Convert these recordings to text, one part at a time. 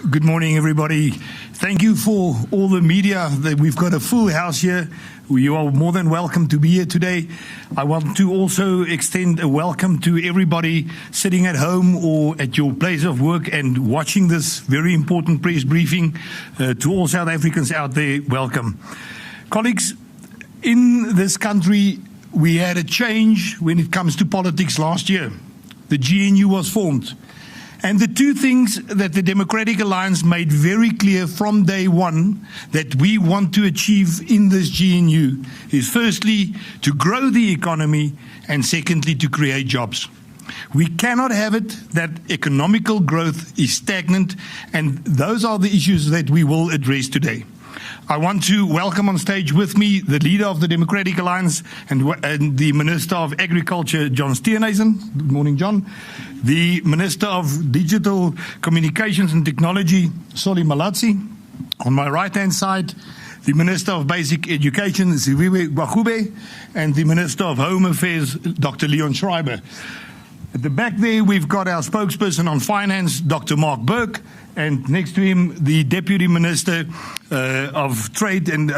Good morning, everybody. Thank you for all the media. We've got a full house here. You are more than welcome to be here today. I want to also extend a welcome to everybody sitting at home or at your place of work and watching this very important press briefing. To all South Africans out there, welcome. Colleagues, in this country, we had a change when it comes to politics last year. The GNU was formed. And the two things that the Democratic Alliance made very clear from day one that we want to achieve in this GNU is firstly to grow the economy and secondly to create jobs. We cannot have it that economical growth is stagnant, and those are the issues that we will address today. I want to welcome on stage with me the leader of the Democratic Alliance and the Minister of Agriculture, John Steenhuisen. Good morning, John. The Minister of Digital Communications and Technology, Solly Malatsi. On my right-hand side, the Minister of Basic Education, Ziviwe Gwagube, and the Minister of Home Affairs, Dr. Leon Schreiber. At the back there, we've got our spokesperson on finance, Dr. Mark Burke, and next to him, the Deputy Minister of Trade and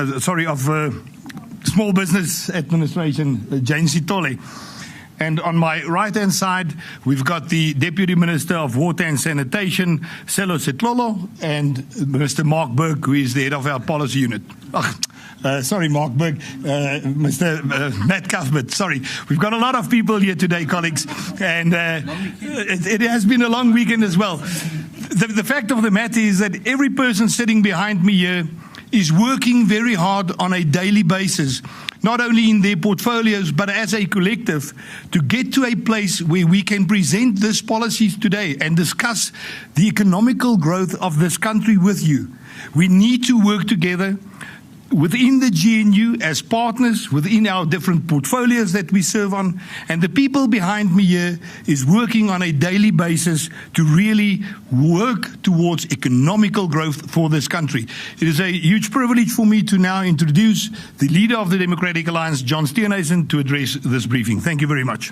Small Business Administration, Jane Sitole. And on my right-hand side, we've got the Deputy Minister of Water and Sanitation, Selo Setlolo, and Mr. Mark Burke, who is the head of our policy unit. Sorry, Mark Burke, Mr. Matt Cuthbert, sorry. We've got a lot of people here today, colleagues, and it has been a long weekend as well. The fact of the matter is that every person sitting behind me here is working very hard on a daily basis, not only in their portfolios, but as a collective, to get to a place where we can present these policies today and discuss the economical growth of this country with you. We need to work together within the GNU as partners within our different portfolios that we serve on, and the people behind me here is working on a daily basis to really work towards economical growth for this country. It is a huge privilege for me to now introduce the leader of the Democratic Alliance, John Steenhuisen, to address this briefing. Thank you very much.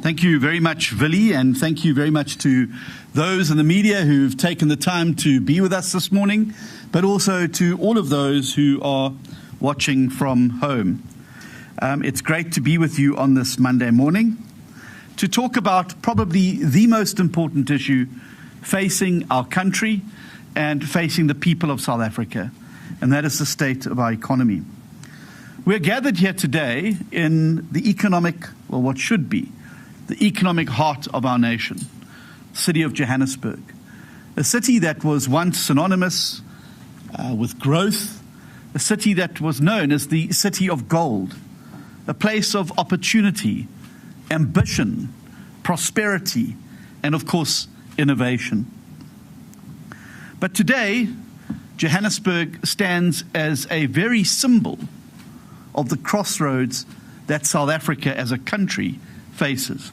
Thank you very much, Willie, and thank you very much to those in the media who've taken the time to be with us this morning, but also to all of those who are watching from home. It's great to be with you on this Monday morning to talk about probably the most important issue facing our country and facing the people of South Africa, and that is the state of our economy. We're gathered here today in the what should be the economic heart of our nation, the city of Johannesburg, a city that was once synonymous with growth, a city that was known as the city of gold, a place of opportunity, ambition, prosperity, and of course, innovation. But today, Johannesburg stands as a very symbol of the crossroads that South Africa as a country faces.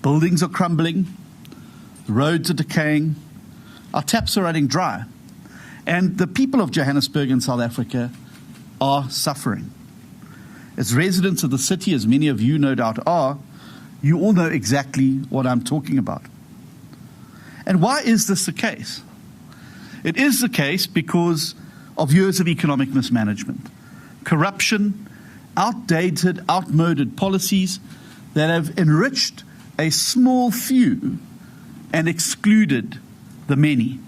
Buildings are crumbling, the roads are decaying, our taps are running dry, and the people of Johannesburg and South Africa are suffering. As residents of the city, as many of you no doubt are, you all know exactly what I'm talking about. And why is this the case? It is the case because of years of economic mismanagement, corruption, outdated, outmoded policies that have enriched a small few and excluded the many.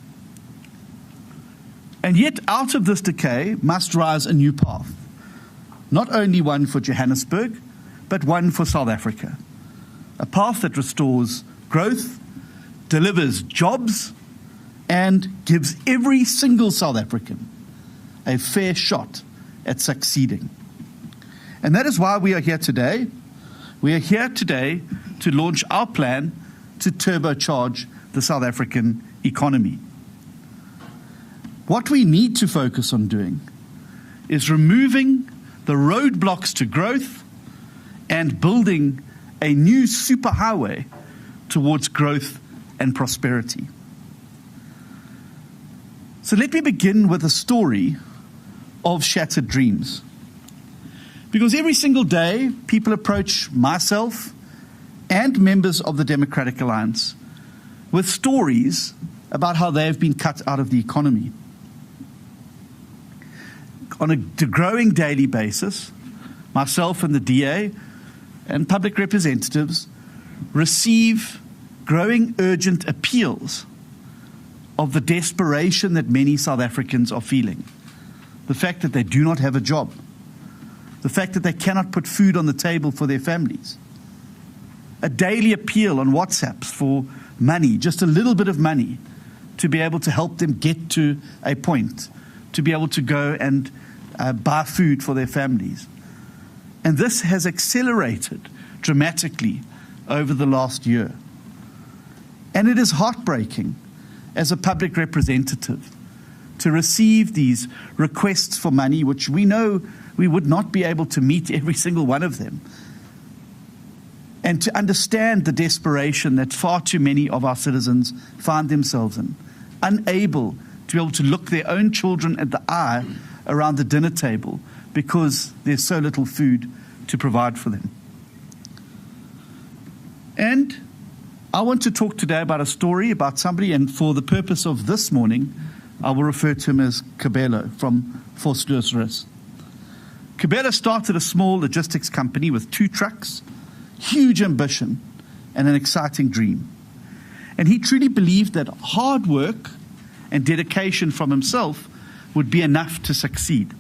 And yet out of this decay must rise a new path, not only one for Johannesburg, but one for South Africa, a path that restores growth, delivers jobs, and gives every single South African a fair shot at succeeding. And that is why we are here today. We are here today to launch our plan to turbocharge the South African economy. What we need to focus on doing is removing the roadblocks to growth and building a new superhighway towards growth and prosperity. So let me begin with a story of shattered dreams. Because every single day, people approach myself and members of the Democratic Alliance with stories about how they have been cut out of the economy. On a growing daily basis, myself and the DA and public representatives receive growing urgent appeals of the desperation that many South Africans are feeling. The fact that they do not have a job. The fact that they cannot put food on the table for their families. A daily appeal on WhatsApps for money, just a little bit of money, to be able to help them get to a point, to be able to go and buy food for their families. And this has accelerated dramatically over the last year. And it is heartbreaking as a public representative to receive these requests for money, which we know we would not be able to meet every single one of them, and to understand the desperation that far too many of our citizens find themselves in, unable to be able to look their own children at the eye around the dinner table because there's so little food to provide for them. And I want to talk today about a story about somebody, and for the purpose of this morning, I will refer to him as Kabelo from Forstloosrus. Kabelo started a small logistics company with 2 trucks, huge ambition, and an exciting dream. And he truly believed that hard work and dedication from himself would be enough to succeed.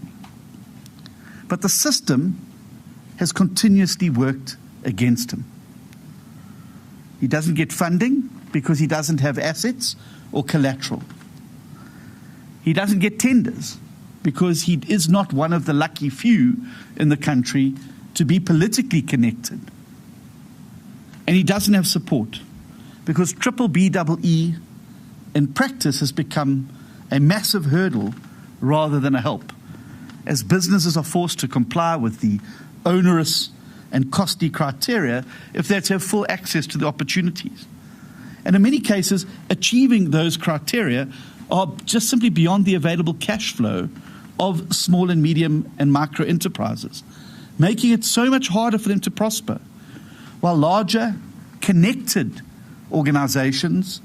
But the system has continuously worked against him. He doesn't get funding because he doesn't have assets or collateral. He doesn't get tenders because he is not one of the lucky few in the country to be politically connected. And he doesn't have support because BBBEE in practice has become a massive hurdle rather than a help, as businesses are forced to comply with the onerous and costly criteria if they're to have full access to the opportunities. And in many cases, achieving those criteria are just simply beyond the available cash flow of small and medium and micro enterprises, making it so much harder for them to prosper, while larger, connected organizations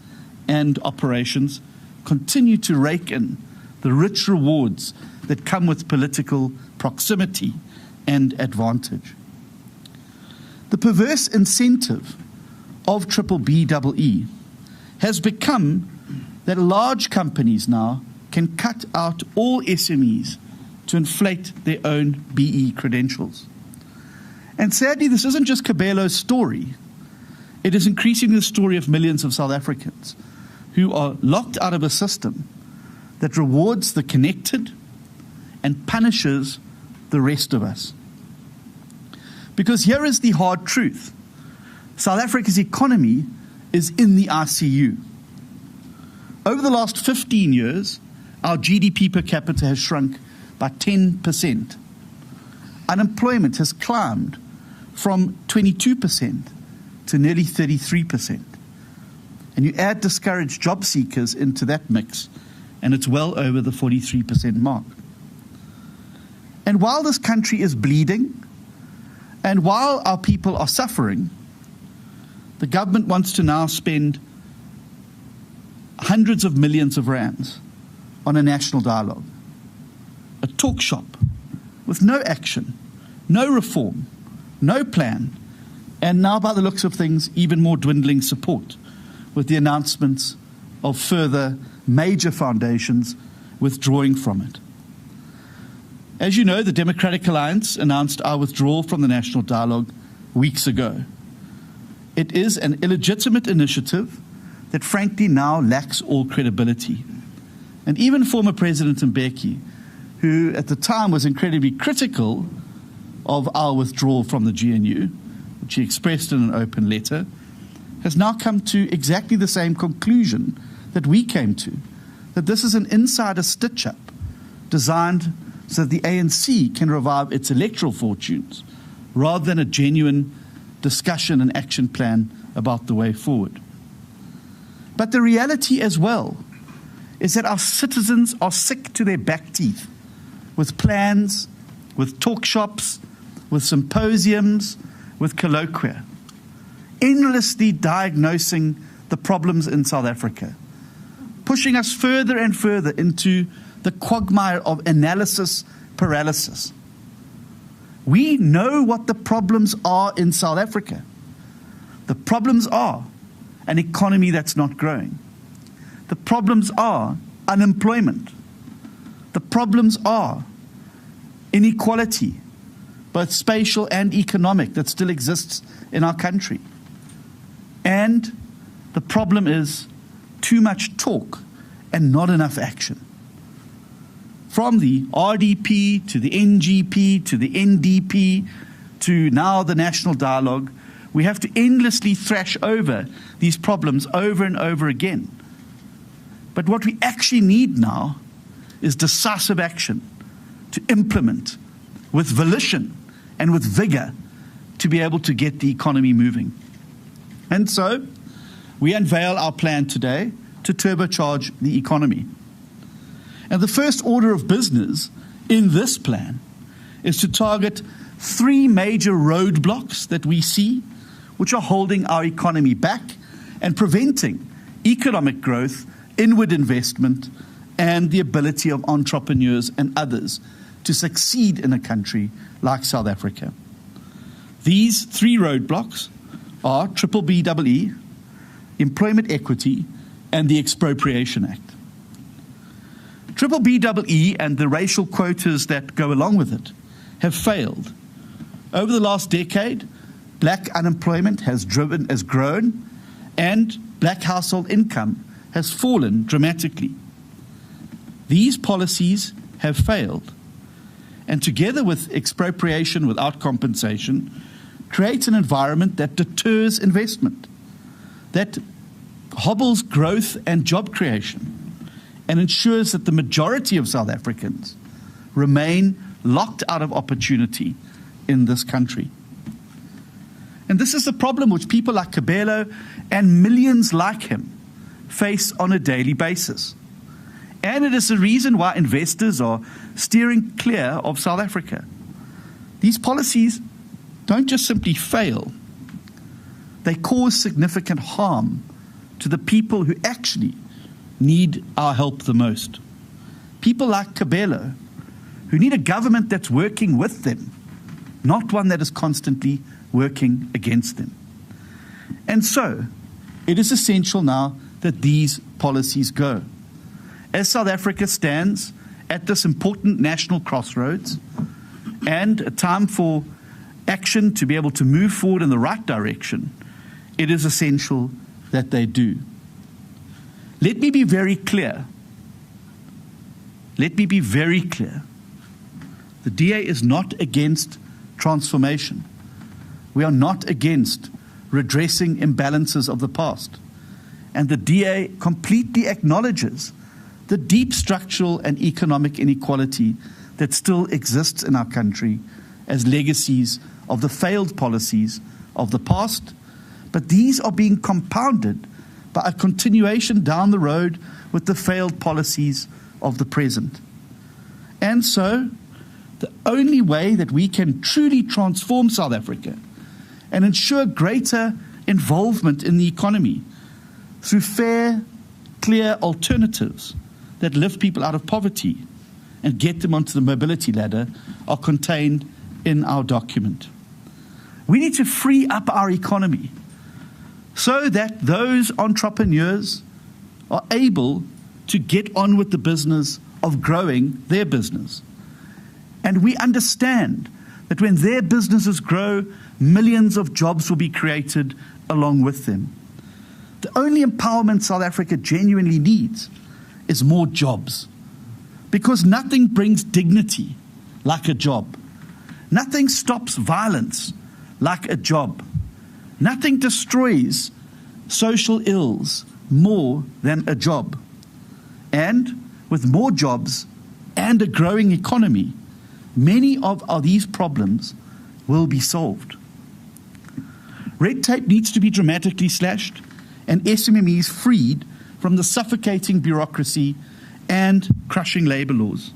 and operations continue to rake in the rich rewards that come with political proximity and advantage. The perverse incentive of BBBEE has become that large companies now can cut out all SMEs to inflate their own BE credentials. And sadly, this isn't just Kabelo's story. It is increasingly the story of millions of South Africans who are locked out of a system that rewards the connected and punishes the rest of us. Because here is the hard truth. South Africa's economy is in the ICU. Over the last 15 years, our GDP per capita has shrunk by 10%. Unemployment has climbed from 22% to nearly 33%. And you add discouraged job seekers into that mix, and it's well over the 43% mark. And while this country is bleeding, and while our people are suffering, the government wants to now spend hundreds of millions of rands on a national dialogue, a talk shop with no action, no reform, no plan, and now, by the looks of things, even more dwindling support, with the announcements of further major foundations withdrawing from it. As you know, the Democratic Alliance announced our withdrawal from the national dialogue weeks ago. It is an illegitimate initiative that frankly now lacks all credibility. And even former President Mbeki, who at the time was incredibly critical of our withdrawal from the GNU, which he expressed in an open letter, has now come to exactly the same conclusion that we came to, that this is an insider stitch-up designed so that the ANC can revive its electoral fortunes rather than a genuine discussion and action plan about the way forward. But the reality as well is that our citizens are sick to their back teeth with plans, with talk shops, with symposiums, with colloquia. endlessly diagnosing the problems in South Africa, pushing us further and further into the quagmire of analysis paralysis. We know what the problems are in South Africa. The problems are an economy that's not growing. The problems are unemployment. The problems are inequality, both spatial and economic, that still exists in our country. And the problem is too much talk and not enough action. From the RDP to the NGP to the NDP to now the National Dialogue, we have to endlessly thrash over these problems over and over again. But what we actually need now is decisive action to implement with volition and with vigor to be able to get the economy moving. And so we unveil our plan today to turbocharge the economy. And the first order of business in this plan is to target 3 major roadblocks that we see, which are holding our economy back and preventing economic growth, inward investment, and the ability of entrepreneurs and others to succeed in a country like South Africa. These 3 roadblocks are BBBEE, employment equity, and the Expropriation Act. BBBEE and the racial quotas that go along with it have failed. Over the last decade, black unemployment has grown, and black household income has fallen dramatically. These policies have failed, and together with expropriation without compensation, creates an environment that deters investment, that hobbles growth and job creation, and ensures that the majority of South Africans remain locked out of opportunity in this country. And this is the problem which people like Kabelo and millions like him face on a daily basis. And it is the reason why investors are steering clear of South Africa. These policies don't just simply fail, they cause significant harm to the people who actually need our help the most. People like Kabelo, who need a government that's working with them, not one that is constantly working against them. And so, it is essential now that these policies go. As South Africa stands at this important national crossroads and a time for action to be able to move forward in the right direction, it is essential that they do. Let me be very clear. Let me be very clear. The DA is not against transformation. We are not against redressing imbalances of the past. And the DA completely acknowledges the deep structural and economic inequality that still exists in our country as legacies of the failed policies of the past, but these are being compounded by a continuation down the road with the failed policies of the present. And so, the only way that we can truly transform South Africa and ensure greater involvement in the economy through fair, clear alternatives that lift people out of poverty and get them onto the mobility ladder are contained in our document. We need to free up our economy so that those entrepreneurs are able to get on with the business of growing their business. And we understand that when their businesses grow, millions of jobs will be created along with them. The only empowerment South Africa genuinely needs is more jobs, because nothing brings dignity like a job. Nothing stops violence like a job. Nothing destroys social ills more than a job. And with more jobs and a growing economy, many of these problems will be solved. Red tape needs to be dramatically slashed and SMMEs freed from the suffocating bureaucracy and crushing labour laws.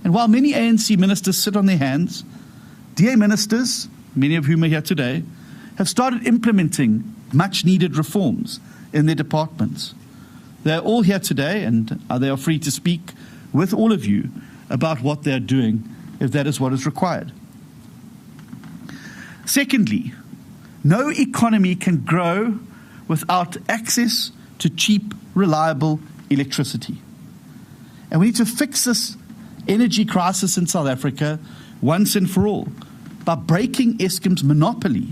And while many ANC ministers sit on their hands, DA ministers, many of whom are here today, have started implementing much needed reforms in their departments. They're all here today, and they are free to speak with all of you about what they're doing, if that is what is required. Secondly, no economy can grow without access to cheap, reliable electricity. And we need to fix this energy crisis in South Africa once and for all by breaking Eskom's monopoly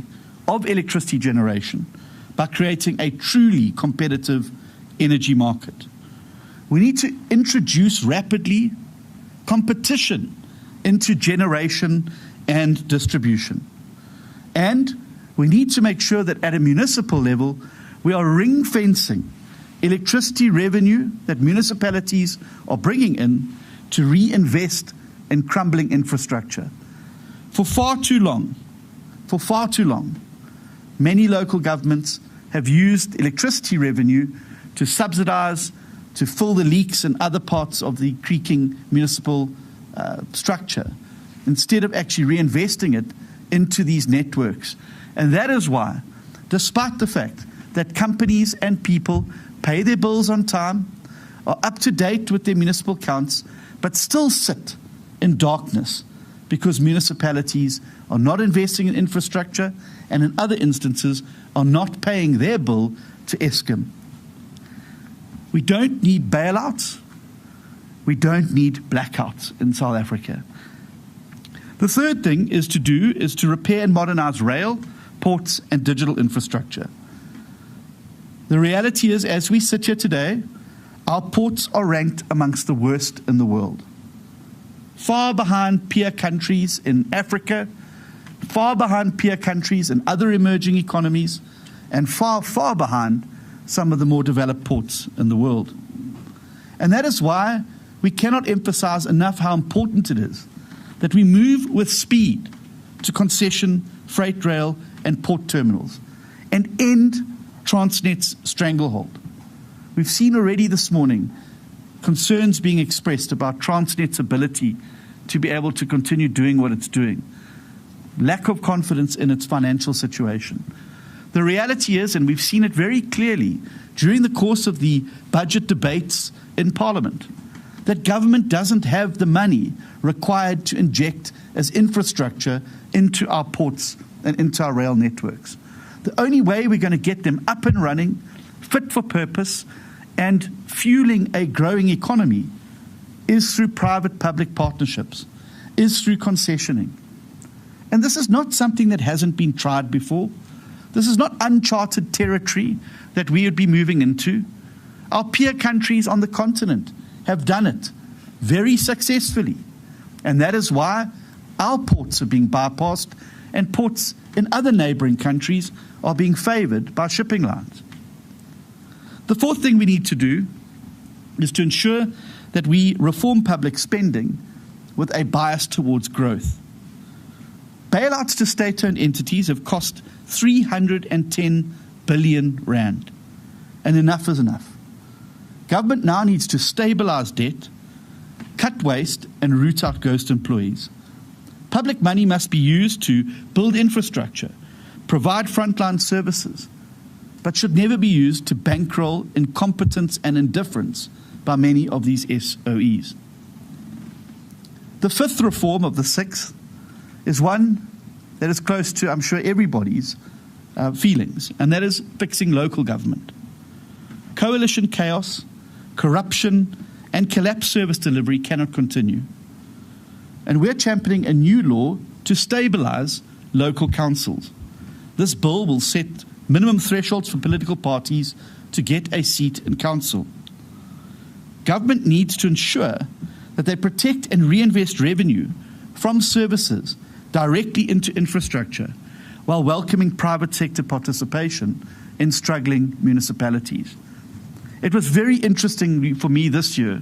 of electricity generation, by creating a truly competitive energy market. We need to introduce rapidly competition into generation and distribution. And we need to make sure that at a municipal level, we are ring-fencing electricity revenue that municipalities are bringing in to reinvest in crumbling infrastructure. For far too long, many local governments have used electricity revenue to subsidize, to fill the leaks in other parts of the creaking municipal structure, instead of actually reinvesting it into these networks. And that is why, despite the fact that companies and people pay their bills on time, are up to date with their municipal accounts, but still sit in darkness because municipalities are not investing in infrastructure and in other instances are not paying their bill to Eskom. We don't need bailouts. We don't need blackouts in South Africa. The third thing is to repair and modernize rail, ports, and digital infrastructure. The reality is, as we sit here today, our ports are ranked amongst the worst in the world. Far behind peer countries in Africa, far behind peer countries in other emerging economies, and far, far behind some of the more developed ports in the world. And that is why we cannot emphasize enough how important it is that we move with speed to concession, freight rail, and port terminals, and end Transnet's stranglehold. We've seen already this morning concerns being expressed about Transnet's ability to be able to continue doing what it's doing. Lack of confidence in its financial situation. The reality is, and we've seen it very clearly during the course of the budget debates in Parliament, that government doesn't have the money required to inject as infrastructure into our ports and into our rail networks. The only way we're going to get them up and running, fit for purpose, and fueling a growing economy is through private-public partnerships, is through concessioning. And this is not something that hasn't been tried before. This is not uncharted territory that we would be moving into. Our peer countries on the continent have done it very successfully. And that is why our ports are being bypassed and ports in other neighboring countries are being favored by shipping lines. The fourth thing we need to do is to ensure that we reform public spending with a bias towards growth. Bailouts to state-owned entities have cost 310 billion rand, and enough is enough. Government now needs to stabilize debt, cut waste, and root out ghost employees. Public money must be used to build infrastructure, provide frontline services, but should never be used to bankroll incompetence and indifference by many of these SOEs. The fifth reform of the sixth is one that is close to, I'm sure, everybody's feelings, and that is fixing local government. Coalition chaos, corruption, and collapsed service delivery cannot continue. And we're championing a new law to stabilize local councils. This bill will set minimum thresholds for political parties to get a seat in council. Government needs to ensure that they protect and reinvest revenue from services directly into infrastructure while welcoming private sector participation in struggling municipalities. It was very interesting for me this year,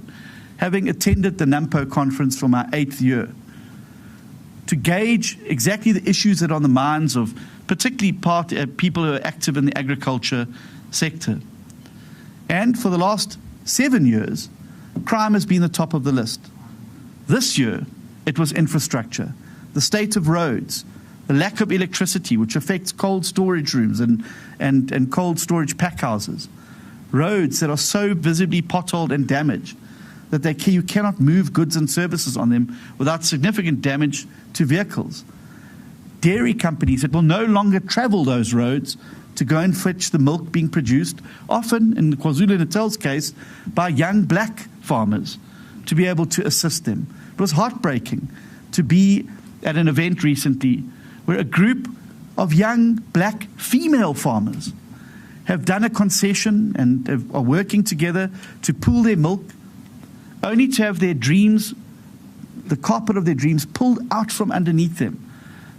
having attended the NAMPO conference for my 8th year, to gauge exactly the issues that are on the minds of particularly people who are active in the agriculture sector. And for the last 7 years, crime has been the top of the list. This year, it was infrastructure, the state of roads, the lack of electricity, which affects cold storage rooms and cold storage packhouses, roads that are so visibly potholed and damaged that you cannot move goods and services on them without significant damage to vehicles. Dairy companies that will no longer travel those roads to go and fetch the milk being produced, often, in KwaZulu-Natal's case, by young black farmers, to be able to assist them. It was heartbreaking to be at an event recently where a group of young black female farmers have done a concession and are working together to pool their milk, only to have their dreams, the carpet of their dreams, pulled out from underneath them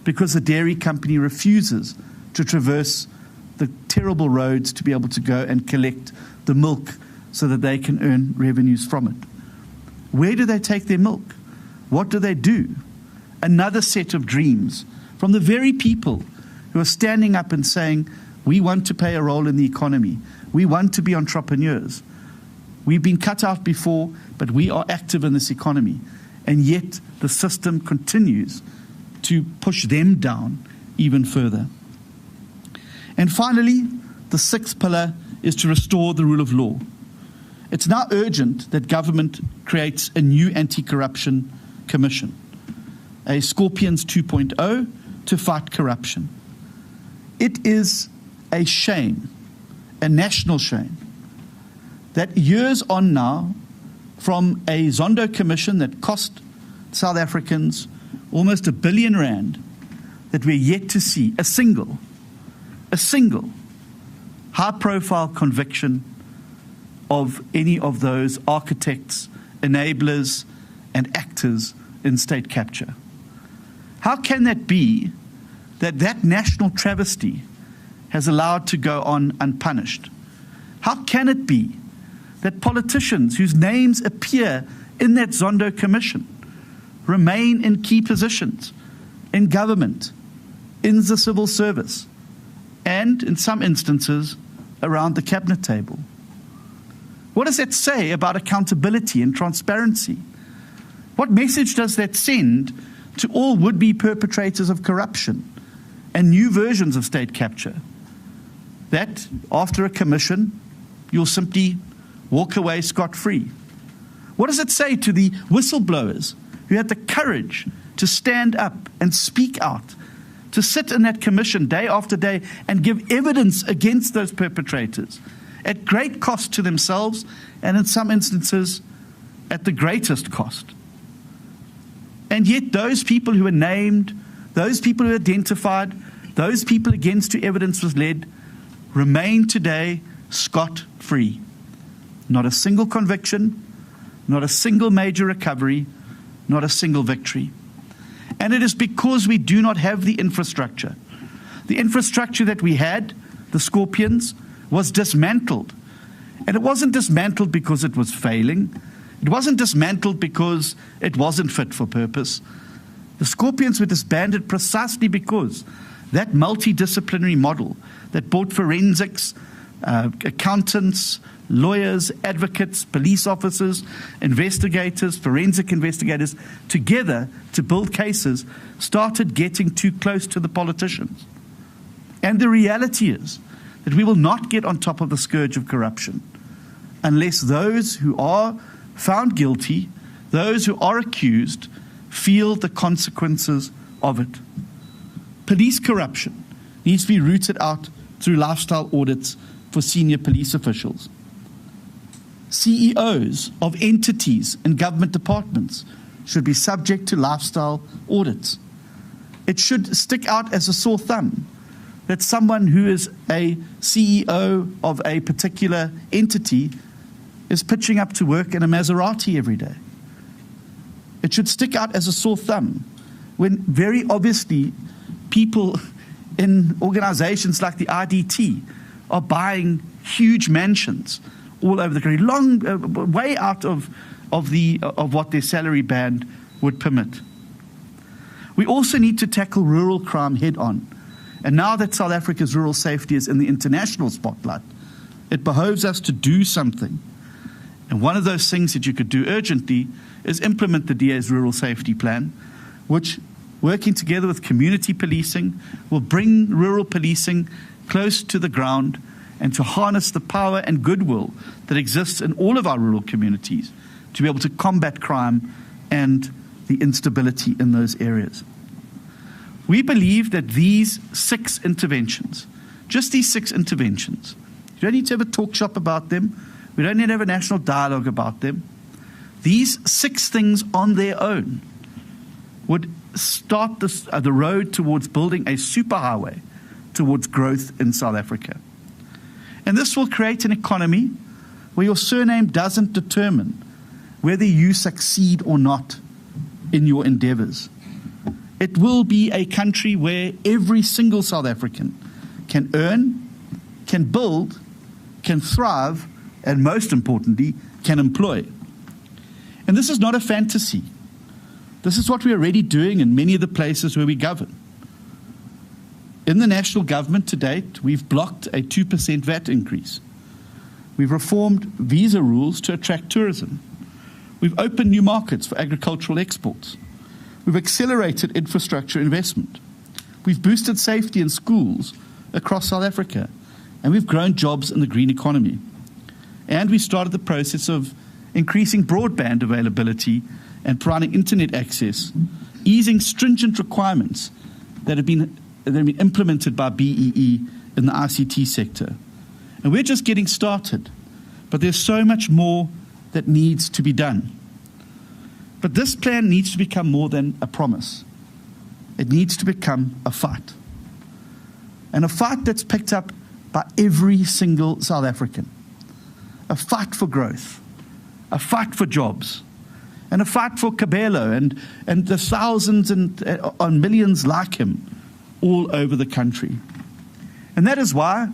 because the dairy company refuses to traverse the terrible roads to be able to go and collect the milk so that they can earn revenues from it. Where do they take their milk? What do they do? Another set of dreams from the very people who are standing up and saying, we want to play a role in the economy. We want to be entrepreneurs. We've been cut out before, but we are active in this economy. And yet the system continues to push them down even further. And finally, the sixth pillar is to restore the rule of law. It's now urgent that government creates a new anti-corruption commission, a Scorpions 2.0 to fight corruption. It is a shame, a national shame, that years on now, from a Zondo commission that cost South Africans almost R1 billion, that we're yet to see a single high-profile conviction of any of those architects, enablers, and actors in state capture. How can that be that national travesty has allowed to go on unpunished? How can it be that politicians whose names appear in that Zondo commission remain in key positions in government, in the civil service, and in some instances around the cabinet table? What does that say about accountability and transparency? What message does that send to all would-be perpetrators of corruption and new versions of state capture? That after a commission, you'll simply walk away scot-free. What does it say to the whistleblowers who had the courage to stand up and speak out, to sit in that commission day after day and give evidence against those perpetrators at great cost to themselves and in some instances at the greatest cost? And yet those people who were named, those people who were identified, those people against whom evidence was led, remain today scot-free. Not a single conviction, not a single major recovery, not a single victory. And it is because we do not have the infrastructure. The infrastructure that we had, the Scorpions, was dismantled. And it wasn't dismantled because it was failing. It wasn't dismantled because it wasn't fit for purpose. The Scorpions were disbanded precisely because that multidisciplinary model that brought forensics, accountants, lawyers, advocates, police officers, investigators, forensic investigators, together to build cases, started getting too close to the politicians. And the reality is that we will not get on top of the scourge of corruption unless those who are found guilty, those who are accused, feel the consequences of it. Police corruption needs to be rooted out through lifestyle audits for senior police officials. CEOs of entities and government departments should be subject to lifestyle audits. It should stick out as a sore thumb that someone who is a CEO of a particular entity is pitching up to work in a Maserati every day. It should stick out as a sore thumb when very obviously people in organizations like the IDT are buying huge mansions all over the country, way out of what their salary band would permit. We also need to tackle rural crime head on. And now that South Africa's rural safety is in the international spotlight, it behoves us to do something. And one of those things that you could do urgently is implement the DA's rural safety plan, which working together with community policing, will bring rural policing close to the ground and to harness the power and goodwill that exists in all of our rural communities to be able to combat crime and the instability in those areas. We believe that these 6 interventions, just these 6 interventions, you don't need to have a talk shop about them, we don't need to have a national dialogue about them. These 6 things on their own would start the road towards building a superhighway towards growth in South Africa. And this will create an economy where your surname doesn't determine whether you succeed or not in your endeavors. It will be a country where every single South African can earn, can build, can thrive, and most importantly, can employ. And this is not a fantasy. This is what we're already doing in many of the places where we govern. In the national government to date, we've blocked a 2% VAT increase. We've reformed visa rules to attract tourism. We've opened new markets for agricultural exports. We've accelerated infrastructure investment. We've boosted safety in schools across South Africa. And we've grown jobs in the green economy. And we started the process of increasing broadband availability and providing internet access, easing stringent requirements that have been implemented by BEE in the ICT sector. And we're just getting started, but there's so much more that needs to be done. But this plan needs to become more than a promise. It needs to become a fight. And a fight that's picked up by every single South African. A fight for growth, a fight for jobs, and a fight for Kabelo and the thousands and millions like him all over the country. And that is why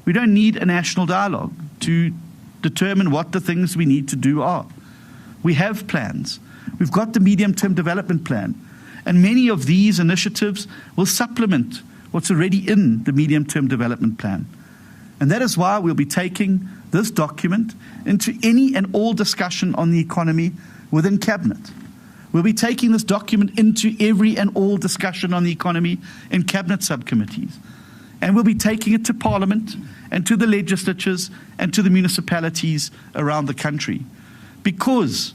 we don't need a national dialogue to determine what the things we need to do are. We have plans. We've got the medium-term development plan. And many of these initiatives will supplement what's already in the medium-term development plan. And that is why we'll be taking this document into any and all discussion on the economy within Cabinet. We'll be taking this document into every and all discussion on the economy in Cabinet subcommittees. And we'll be taking it to Parliament and to the legislatures and to the municipalities around the country. Because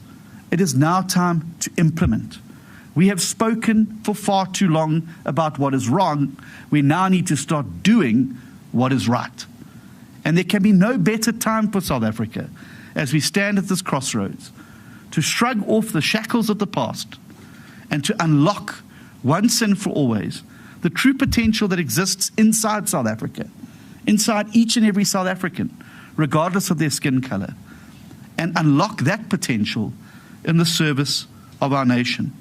it is now time to implement. We have spoken for far too long about what is wrong. We now need to start doing what is right. And there can be no better time for South Africa as we stand at this crossroads to shrug off the shackles of the past and to unlock once and for always the true potential that exists inside South Africa, inside each and every South African, regardless of their skin color, and unlock that potential in the service of our nation.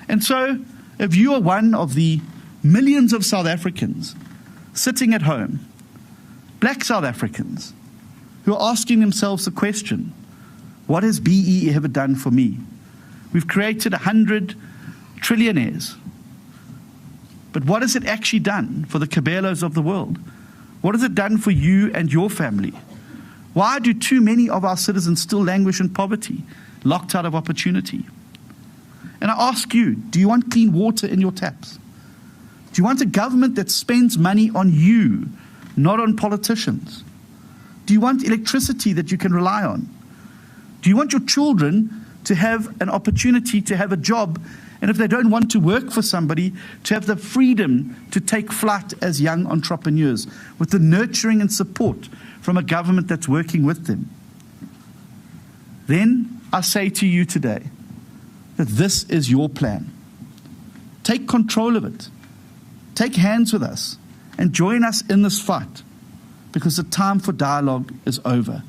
And so, if you are one of the millions of South Africans sitting at home, black South Africans, who are asking themselves the question, what has BEE ever done for me? We've created 100 trillionaires. But what has it actually done for the Kabelos of the world? What has it done for you and your family? Why do too many of our citizens still languish in poverty, locked out of opportunity? And I ask you, do you want clean water in your taps? Do you want a government that spends money on you, not on politicians? Do you want electricity that you can rely on? Do you want your children to have an opportunity to have a job, and if they don't want to work for somebody, to have the freedom to take flight as young entrepreneurs with the nurturing and support from a government that's working with them? Then I say to you today that this is your plan. Take control of it. Take hands with us and join us in this fight, because the time for dialogue is over.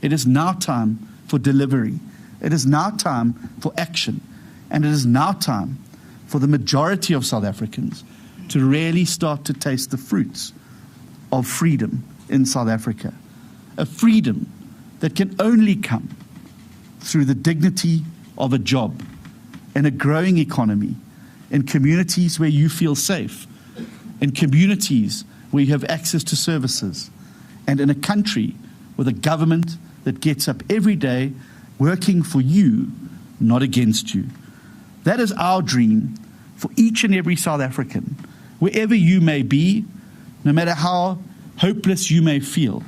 It is now time for delivery. It is now time for action. And it is now time for the majority of South Africans to really start to taste the fruits of freedom in South Africa. A freedom that can only come through the dignity of a job, in a growing economy, in communities where you feel safe, in communities where you have access to services, and in a country with a government that gets up every day working for you, not against you. That is our dream. for each and every South African, wherever you may be, no matter how hopeless you may feel.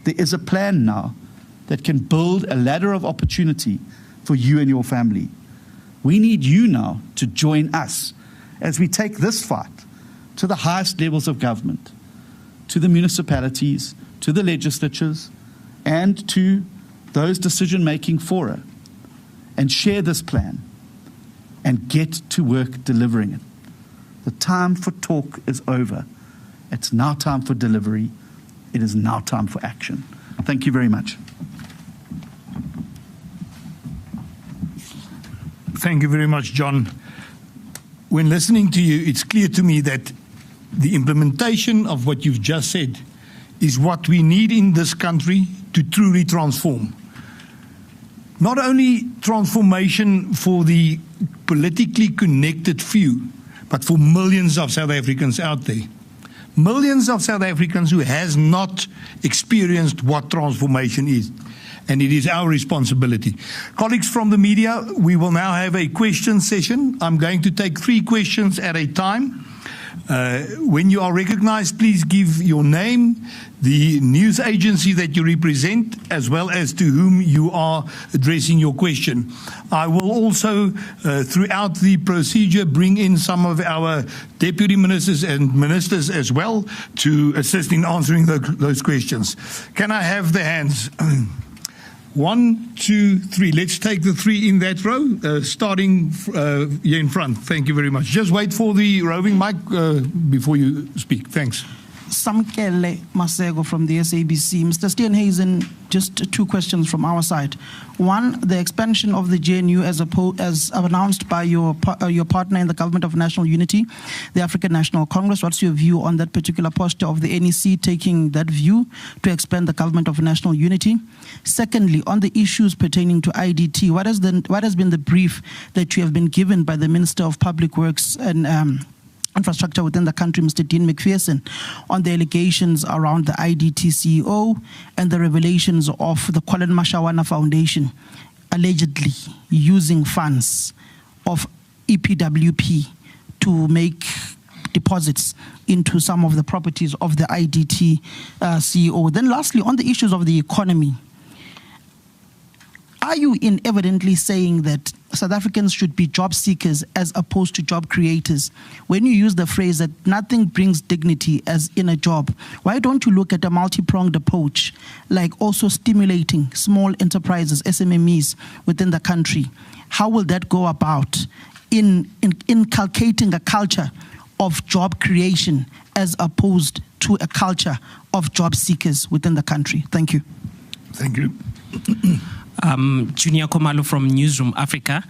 There is a plan now that can build a ladder of opportunity for you and your family. We need you now to join us as we take this fight to the highest levels of government, to the municipalities, to the legislatures, and to those decision-making fora, and share this plan and get to work delivering it. The time for talk is over. It's now time for delivery. It is now time for action. Thank you very much. Thank you very much, John. When listening to you, it's clear to me that the implementation of what you've just said is what we need in this country to truly transform. Not only transformation for the politically connected few, but for millions of South Africans out there. Millions of South Africans who has not experienced what transformation is. And it is our responsibility. Colleagues from the media, we will now have a question session. I'm going to take 3 questions at a time. When you are recognized, please give your name, the news agency that you represent, as well as to whom you are addressing your question. I will also, throughout the procedure, bring in some of our deputy ministers and ministers as well to assist in answering those questions. Can I have the hands? 1, 2, 3. Let's take the 3 in that row, starting here in front. Thank you very much. Just wait for the roving mic before you speak. Thanks. Samkele Masego from the SABC. Mr. Steenhuisen, just 2 questions from our side. One, the expansion of the GNU as announced by your partner in the Government of National Unity, the African National Congress. What's your view on that particular posture of the NEC taking that view to expand the Government of National Unity? Secondly, on the issues pertaining to IDT, what has been the brief that you have been given by the Minister of Public Works and Infrastructure within the country, Mr. Dean McPherson, on the allegations around the IDT CEO and the revelations of the Colin Mashawana Foundation allegedly using funds of EPWP to make deposits into some of the properties of the IDT CEO. Then lastly, on the issues of the economy, are you evidently saying that South Africans should be job seekers as opposed to job creators? When you use the phrase that nothing brings dignity as in a job, why don't you look at a multi-pronged approach, like also stimulating small enterprises, SMMEs within the country? How will that go about in inculcating a culture of job creation as opposed to a culture of job seekers within the country? Thank you. Thank you. Junior Komalo from Newsroom Africa.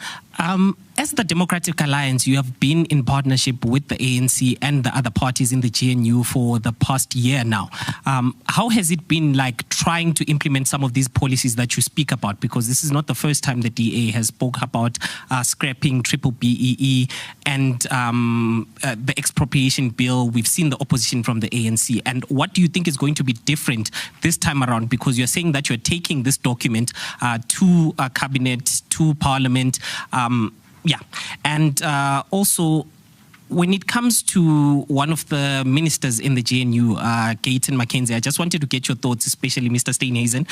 As the Democratic Alliance, you have been in partnership with the ANC and the other parties in the GNU for the past year now. How has it been like trying to implement some of these policies that you speak about? Because this is not the first time the DA has spoke about scrapping triple BEE and the expropriation bill. We've seen the opposition from the ANC. And what do you think is going to be different this time around? Because you're saying that you're taking this document to cabinet, to parliament. And also, when it comes to one of the ministers in the GNU, Gayton Mackenzie, I just wanted to get your thoughts, especially Mr. Steenhuisen,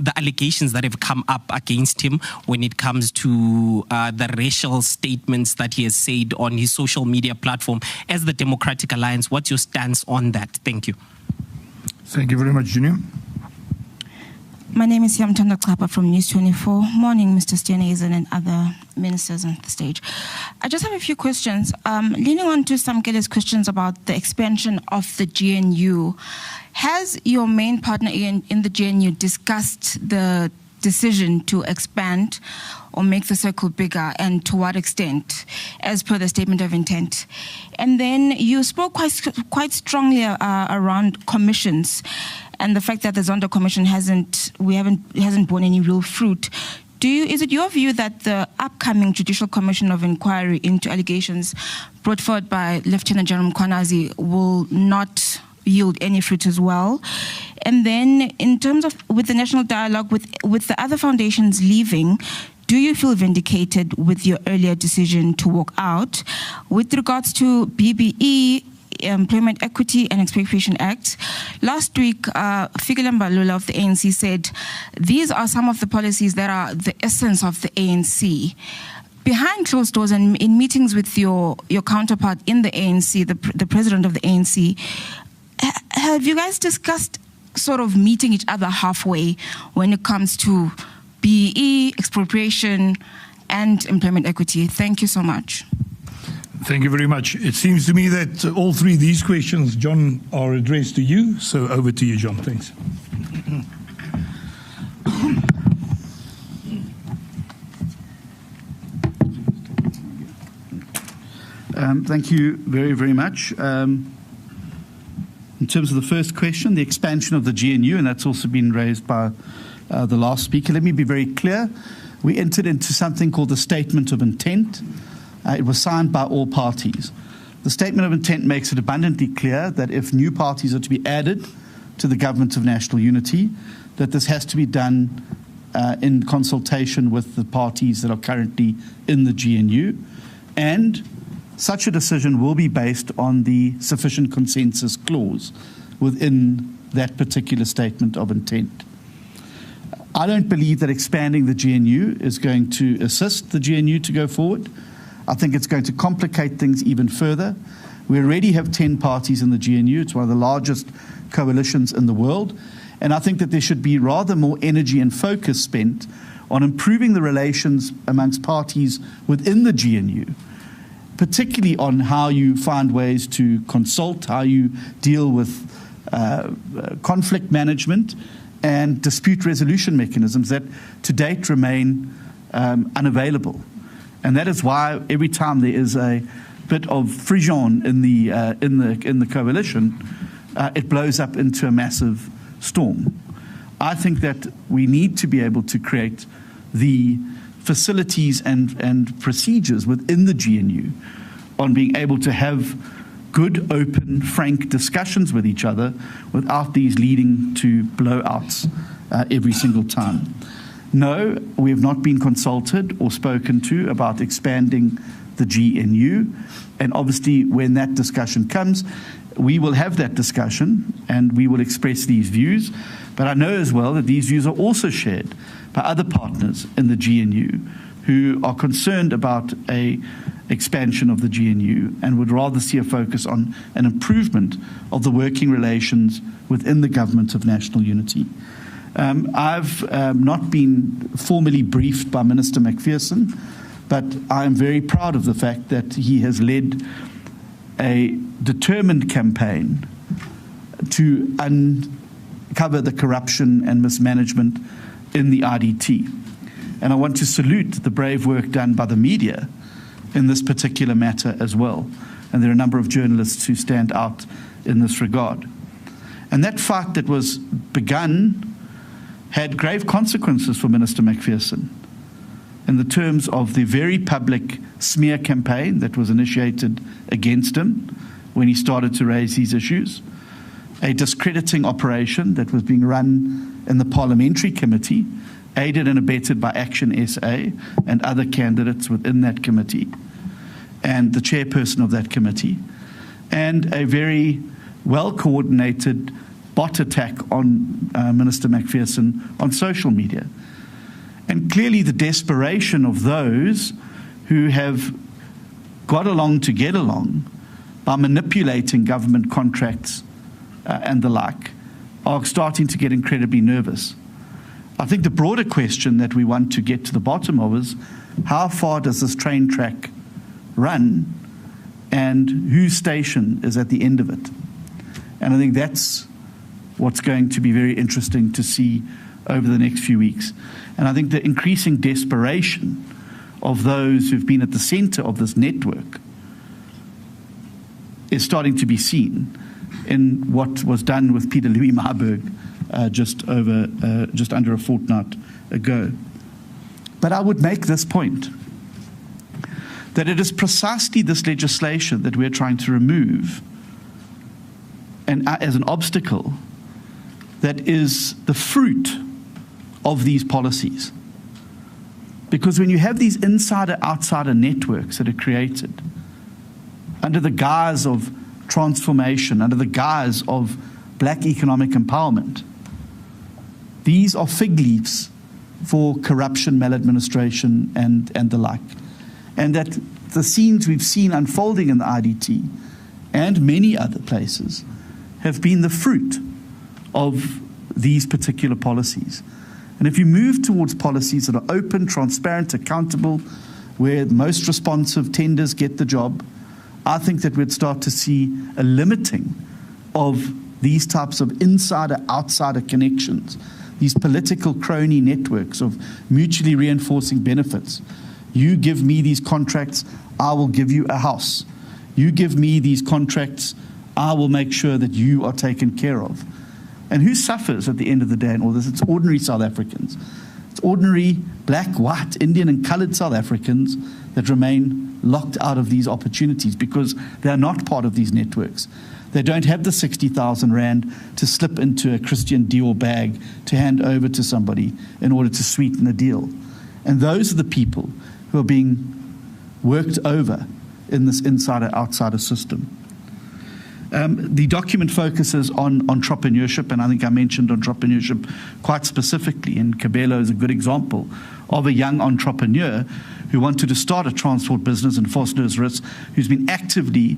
the allegations that have come up against him when it comes to the racial statements that he has said on his social media platform. As the Democratic Alliance, what's your stance on that? Thank you. Thank you very much, Junior. My name is Yamtanda Kapa from News 24. Morning, Mr. Steenhuisen and other ministers on the stage. I just have a few questions. Leaning on to Samkele's questions about the expansion of the GNU, has your main partner in the GNU discussed the decision to expand or make the circle bigger, and to what extent, as per the statement of intent? And then you spoke quite strongly around commissions and the fact that the Zondo Commission hasn't borne any real fruit. Is it your view that the upcoming Judicial Commission of Inquiry into allegations brought forward by Lieutenant General Mkhwanazi will not yield any fruit as well? And then in terms of with the national dialogue, with the other foundations leaving, do you feel vindicated with your earlier decision to walk out? With regards to BBE, Employment Equity and Expropriation Act, last week, Fikile Mbalula of the ANC said, these are some of the policies that are the essence of the ANC. Behind closed doors and in meetings with your counterpart in the ANC, the president of the ANC, have you guys discussed sort of meeting each other halfway when it comes to BEE, expropriation, and employment equity? Thank you so much. Thank you very much. It seems to me that all three of these questions, John, are addressed to you. So over to you, John. Thanks. Thank you very, very much. In terms of the first question, the expansion of the GNU, and that's also been raised by the last speaker, let me be very clear. We entered into something called the Statement of Intent. It was signed by all parties. The Statement of Intent makes it abundantly clear that if new parties are to be added to the Government of National Unity, that this has to be done in consultation with the parties that are currently in the GNU, and such a decision will be based on the sufficient consensus clause within that particular statement of intent. I don't believe that expanding the GNU is going to assist the GNU to go forward. I think it's going to complicate things even further. We already have 10 parties in the GNU. It's one of the largest coalitions in the world. And I think that there should be rather more energy and focus spent on improving the relations amongst parties within the GNU, particularly on how you find ways to consult, how you deal with conflict management and dispute resolution mechanisms that to date remain unavailable. And that is why every time there is a bit of frisson in the coalition, it blows up into a massive storm. I think that we need to be able to create the facilities and procedures within the GNU on being able to have good, open, frank discussions with each other without these leading to blowouts every single time. No, we have not been consulted or spoken to about expanding the GNU, and obviously when that discussion comes, we will have that discussion and we will express these views, but I know as well that these views are also shared by other partners in the GNU who are concerned about an expansion of the GNU and would rather see a focus on an improvement of the working relations within the Government of National Unity. I've not been formally briefed by Minister McPherson, but I am very proud of the fact that he has led a determined campaign to uncover the corruption and mismanagement in the IDT. And I want to salute the brave work done by the media in this particular matter as well. And there are a number of journalists who stand out in this regard. And that fight that was begun had grave consequences for Minister McPherson in the terms of the very public smear campaign that was initiated against him when he started to raise these issues, a discrediting operation that was being run in the parliamentary committee, aided and abetted by Action SA and other candidates within that committee, and the chairperson of that committee, and a very well-coordinated bot attack on Minister McPherson on social media. And clearly the desperation of those who have got along to get along by manipulating government contracts and the like are starting to get incredibly nervous. I think the broader question that we want to get to the bottom of is how far does this train track run and whose station is at the end of it? And I think that's what's going to be very interesting to see over the next few weeks. And I think the increasing desperation of those who've been at the center of this network is starting to be seen in what was done with Peter Louis Marburg just under a fortnight ago. But I would make this point, that it is precisely this legislation that we're trying to remove and as an obstacle that is the fruit of these policies. Because when you have these insider-outsider networks that are created under the guise of transformation, under the guise of black economic empowerment, these are fig leaves for corruption, maladministration, and the like. And that the scenes we've seen unfolding in the IDT and many other places have been the fruit of these particular policies. And if you move towards policies that are open, transparent, accountable, where most responsive tenders get the job, I think that we'd start to see a limiting of these types of insider-outsider connections, these political crony networks of mutually reinforcing benefits. You give me these contracts, I will give you a house. You give me these contracts, I will make sure that you are taken care of. And who suffers at the end of the day in all this? It's ordinary South Africans. It's ordinary black, white, Indian and coloured South Africans that remain locked out of these opportunities because they are not part of these networks. They don't have the 60,000 rand to slip into a Christian Dior bag to hand over to somebody in order to sweeten the deal. And those are the people who are being worked over in this insider-outsider system. The document focuses on entrepreneurship, and I think I mentioned entrepreneurship quite specifically, and Kabelo is a good example of a young entrepreneur who wanted to start a transport business in Vosloorus, who's been actively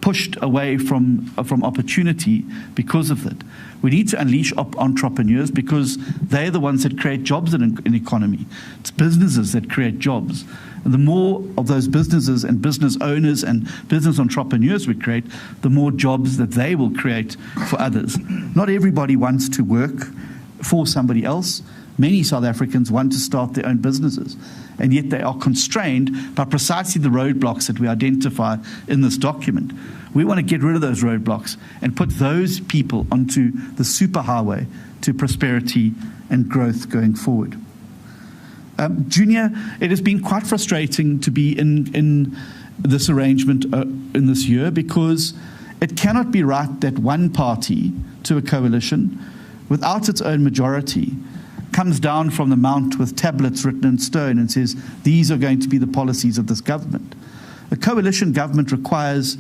pushed away from opportunity because of it. We need to unleash entrepreneurs because they're the ones that create jobs in an economy. It's businesses that create jobs. And the more of those businesses and business owners and business entrepreneurs we create, the more jobs that they will create for others. Not everybody wants to work for somebody else. Many South Africans want to start their own businesses, and yet they are constrained by precisely the roadblocks that we identify in this document. We want to get rid of those roadblocks and put those people onto the superhighway to prosperity and growth going forward. Junior, it has been quite frustrating to be in this arrangement in this year because it cannot be right that one party to a coalition, without its own majority, comes down from the mount with tablets written in stone and says, these are going to be the policies of this government. A coalition government requires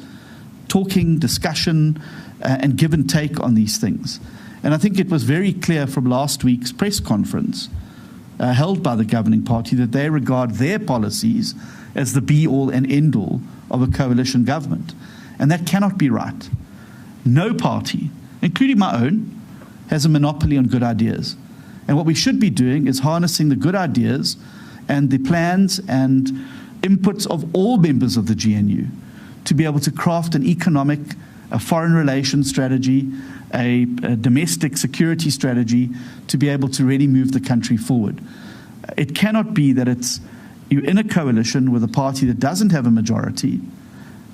talking, discussion, and give and take on these things. And I think it was very clear from last week's press conference held by the governing party that they regard their policies as the be-all and end-all of a coalition government. And that cannot be right. No party, including my own, has a monopoly on good ideas. And what we should be doing is harnessing the good ideas and the plans and inputs of all members of the GNU to be able to craft an economic, a foreign relations strategy, a domestic security strategy to be able to really move the country forward. It cannot be that you're in a coalition with a party that doesn't have a majority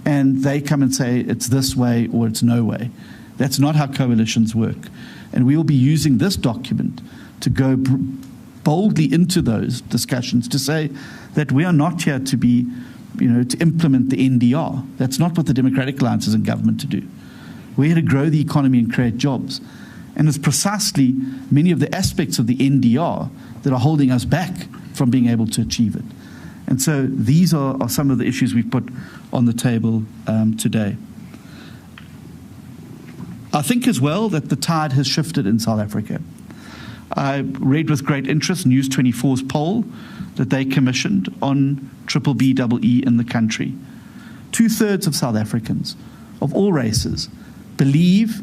and they come and say it's this way or it's no way. That's not how coalitions work. And we will be using this document to go boldly into those discussions to say that we are not here to be, to implement the NDR. That's not what the Democratic Alliance is in government to do. We're here to grow the economy and create jobs. And it's precisely many of the aspects of the NDR that are holding us back from being able to achieve it. And so these are some of the issues we've put on the table today. I think as well that the tide has shifted in South Africa. I read with great interest News 24's poll that they commissioned on BBBEE in the country. 2/3 of South Africans of all races believe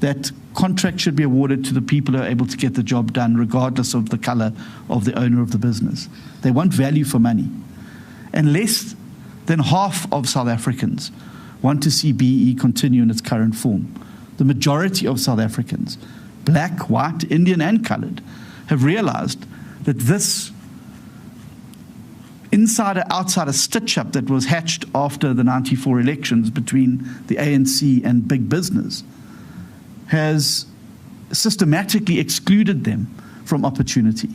that contracts should be awarded to the people who are able to get the job done regardless of the colour of the owner of the business. They want value for money. And less than half of South Africans want to see BEE continue in its current form. The majority of South Africans, black, white, Indian and coloured, have realised that this insider-outsider stitch-up that was hatched after the 94 elections between the ANC and big business has systematically excluded them from opportunity,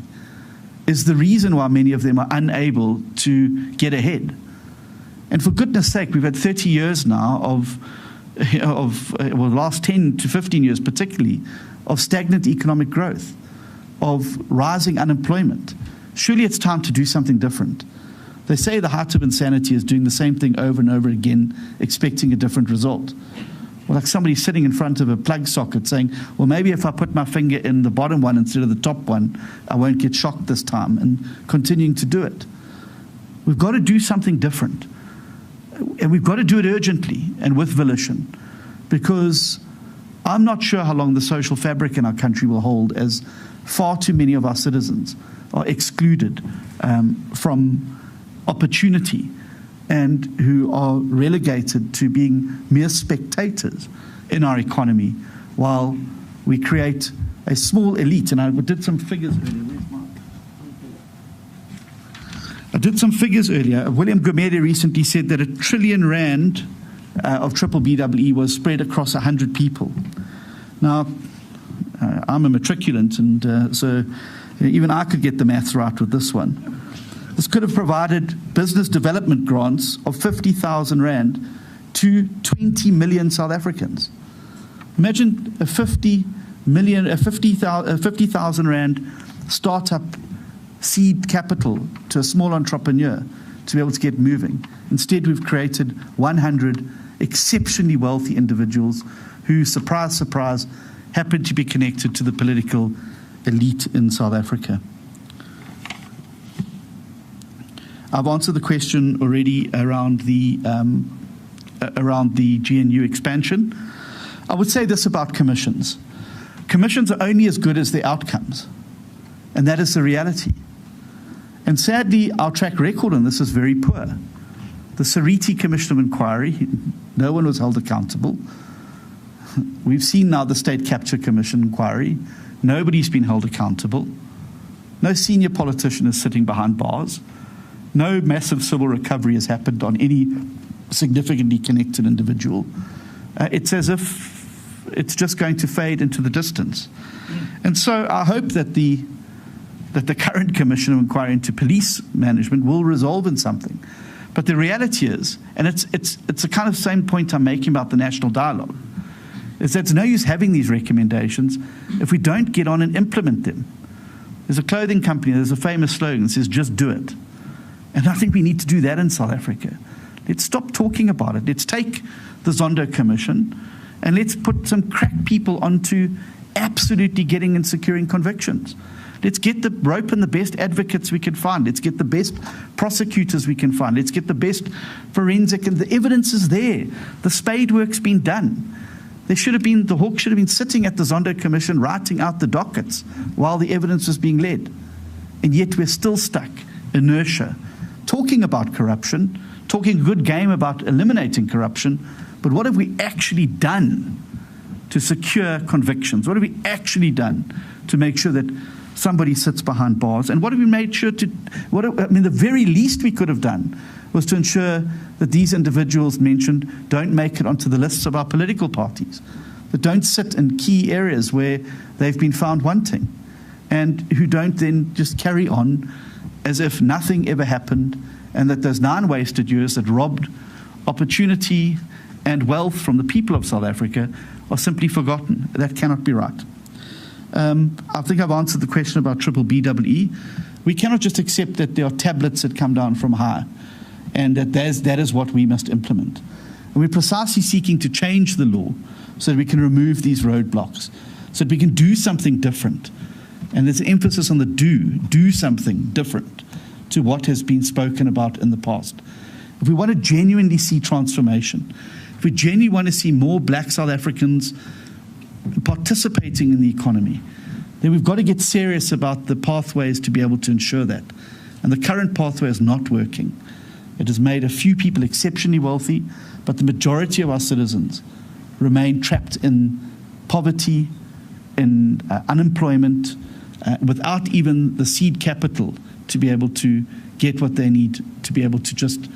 is the reason why many of them are unable to get ahead. And for goodness sake, we've had 30 years now of the last 10 to 15 years particularly, of stagnant economic growth, of rising unemployment. Surely it's time to do something different. They say the height of insanity is doing the same thing over and over again, expecting a different result. Well, like somebody sitting in front of a plug socket saying, well, maybe if I put my finger in the bottom one instead of the top one, I won't get shocked this time, and continuing to do it. We've got to do something different. And we've got to do it urgently and with volition, because I'm not sure how long the social fabric in our country will hold, as far too many of our citizens are excluded from opportunity and who are relegated to being mere spectators in our economy while we create a small elite. And I did some figures earlier. I did some figures earlier. William Gumede recently said that R1 trillion of triple BEE was spread across 100 people. Now, I'm a matriculant, and so even I could get the maths right with this one. This could have provided business development grants of 50,000 rand to 20 million South Africans. Imagine a 50,000 rand startup seed capital to a small entrepreneur to be able to get moving. Instead, we've created 100 exceptionally wealthy individuals who, surprise, surprise, happen to be connected to the political elite in South Africa. I've answered the question already around the GNU expansion. I would say this about commissions. Commissions are only as good as their outcomes, and that is the reality. And sadly, our track record on this is very poor. The Sariti Commission of Inquiry, no one was held accountable. We've seen now the State Capture Commission inquiry. Nobody's been held accountable. No senior politician is sitting behind bars. No massive civil recovery has happened on any significantly connected individual. It's as if it's just going to fade into the distance. And so I hope that the current Commission of Inquiry into police management will resolve in something. But the reality is, and it's the kind of same point I'm making about the national dialogue, is that it's no use having these recommendations if we don't get on and implement them. There's a clothing company, there's a famous slogan that says, just do it. And I think we need to do that in South Africa. Let's stop talking about it. Let's take the Zondo Commission and let's put some crack people onto absolutely getting and securing convictions. Let's get the rope and the best advocates we can find. Let's get the best prosecutors we can find. Let's get the best forensic, and the evidence is there. The spade work's been done. The Hawk should have been sitting at the Zondo Commission writing out the dockets while the evidence was being led. And yet we're still stuck, inertia, talking about corruption, talking a good game about eliminating corruption, but what have we actually done to secure convictions? What have we actually done to make sure that somebody sits behind bars? And what have we made sure to, the very least we could have done was to ensure that these individuals mentioned don't make it onto the lists of our political parties, that don't sit in key areas where they've been found wanting, and who don't then just carry on as if nothing ever happened, and that those 9 wasted years that robbed opportunity and wealth from the people of South Africa are simply forgotten. That cannot be right. I think I've answered the question about triple BEE. We cannot just accept that there are tablets that come down from high and that is what we must implement. And we're precisely seeking to change the law so that we can remove these roadblocks, so that we can do something different. And there's an emphasis on the do something different to what has been spoken about in the past. If we want to genuinely see transformation, if we genuinely want to see more black South Africans participating in the economy, then we've got to get serious about the pathways to be able to ensure that. And the current pathway is not working. It has made a few people exceptionally wealthy, but the majority of our citizens remain trapped in poverty, in unemployment, without even the seed capital to be able to get what they need to be able to just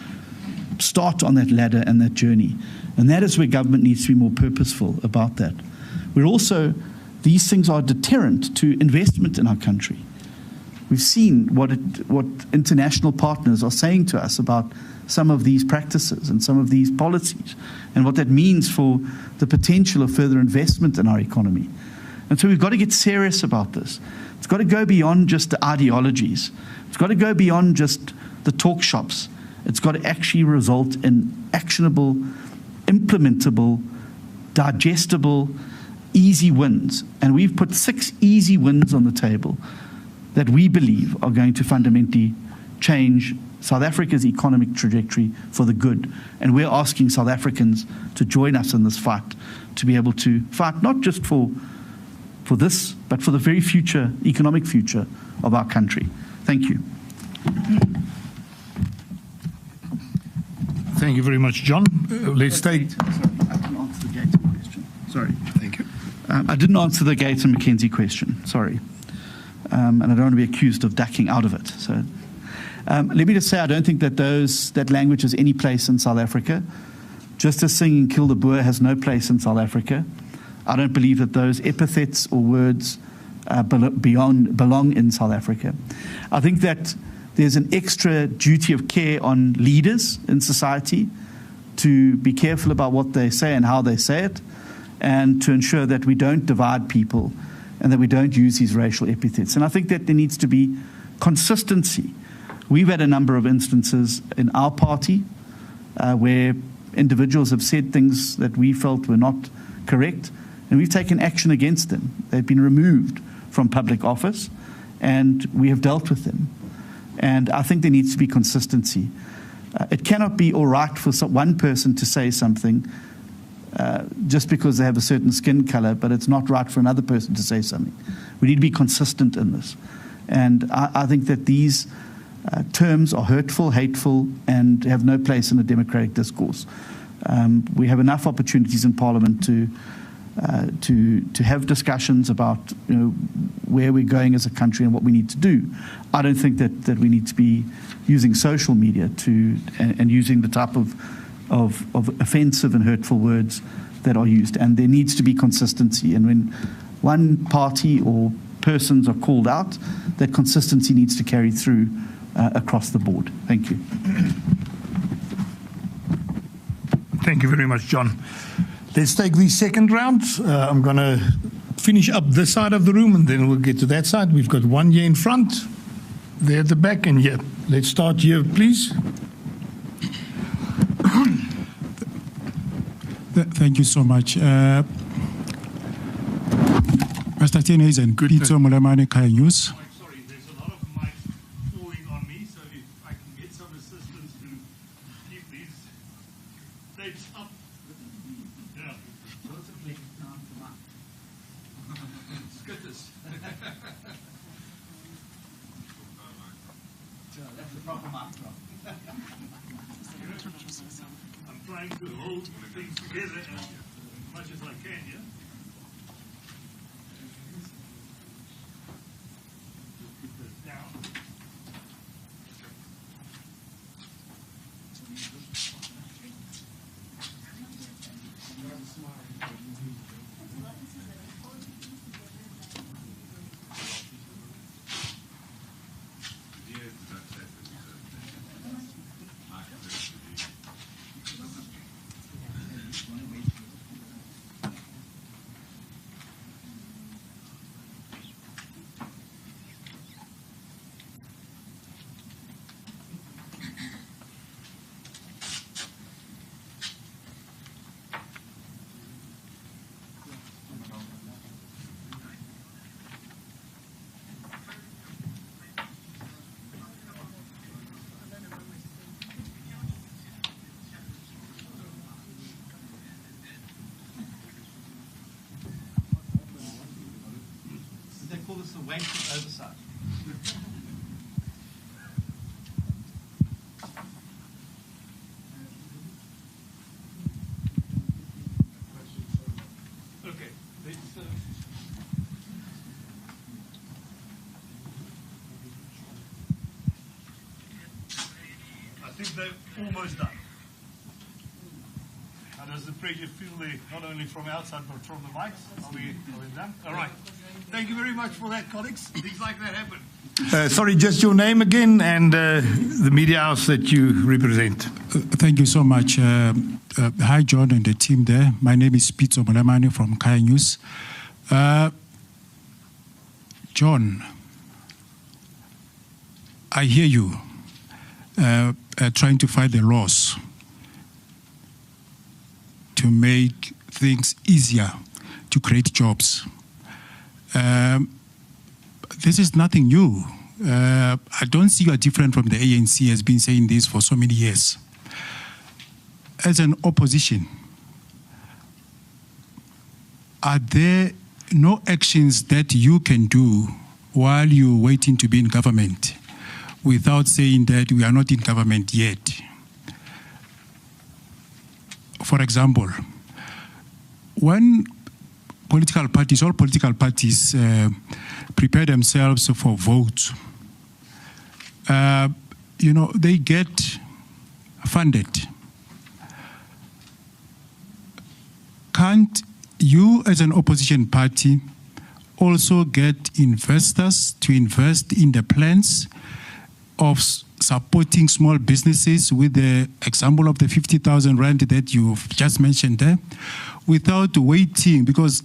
start on that ladder and that journey. And that is where government needs to be more purposeful about that. We're also, these things are a deterrent to investment in our country. We've seen what international partners are saying to us about some of these practices and some of these policies and what that means for the potential of further investment in our economy. And so we've got to get serious about this. It's got to go beyond just the ideologies. It's got to go beyond just the talk shops. It's got to actually result in actionable, implementable, digestible, easy wins. And we've put 6 easy wins on the table that we believe are going to fundamentally change South Africa's economic trajectory for the good. And we're asking South Africans to join us in this fight, to be able to fight not just for this, but for the very future, economic future of our country. Thank you. Thank you very much, John. Let's take... Sorry, I didn't answer the Gator question. Sorry. Thank you. I didn't answer the Gates and McKenzie question. Sorry. And I don't want to be accused of ducking out of it. So let me just say I don't think that that language has any place in South Africa. Just as singing Kill the Boer has no place in South Africa, I don't believe that those epithets or words belong in South Africa. I think that there's an extra duty of care on leaders in society to be careful about what they say and how they say it, and to ensure that we don't divide people and that we don't use these racial epithets. And I think that there needs to be consistency. We've had a number of instances in our party where individuals have said things that we felt were not correct, and we've taken action against them. They've been removed from public office, and we have dealt with them. And I think there needs to be consistency. It cannot be all right for one person to say something just because they have a certain skin color, but it's not right for another person to say something. We need to be consistent in this. And I think that these terms are hurtful, hateful, and have no place in a democratic discourse. We have enough opportunities in Parliament to have discussions about where we're going as a country and what we need to do. I don't think that we need to be using social media and using the type of offensive and hurtful words that are used. And there needs to be consistency. And when one party or persons are called out, that consistency needs to carry through across the board. Thank you. Thank you very much, John. Let's take the second round. I'm going to finish up this side of the room, and then we'll get to that side. We've got one here in front, there at the back, and here. Let's start here, please. Thank you so much. Mr. Steenhuisen, Pitso Molemane, Kaya News. Sorry, there's a lot of mics falling on me, so if I can get some assistance to keep these tapes up. Yeah. Goodness. That's the proper mic. I'm trying to hold things together as much as I can, yeah? Put this down. They call this the weight of oversight. Okay. I think they're almost done. How does the pressure feel there, not only from outside but from the mics? Are we done? All right. Thank you very much for that, colleagues. Things like that happen. Sorry, just your name again and the media house that you represent. Thank you so much. Hi, John and the team there. My name is Pitso Molemane from Kaya News. John, I hear you trying to fight the laws to make things easier to create jobs. This is nothing new. I don't see you are different from the ANC has been saying this for so many years. As an opposition, are there no actions that you can do while you're waiting to be in government without saying that we are not in government yet? For example, when all political parties prepare themselves for votes, they get funded. Can't you, as an opposition party, also get investors to invest in the plans of supporting small businesses, with the example of the 50,000 rand that you've just mentioned there, without waiting? Because,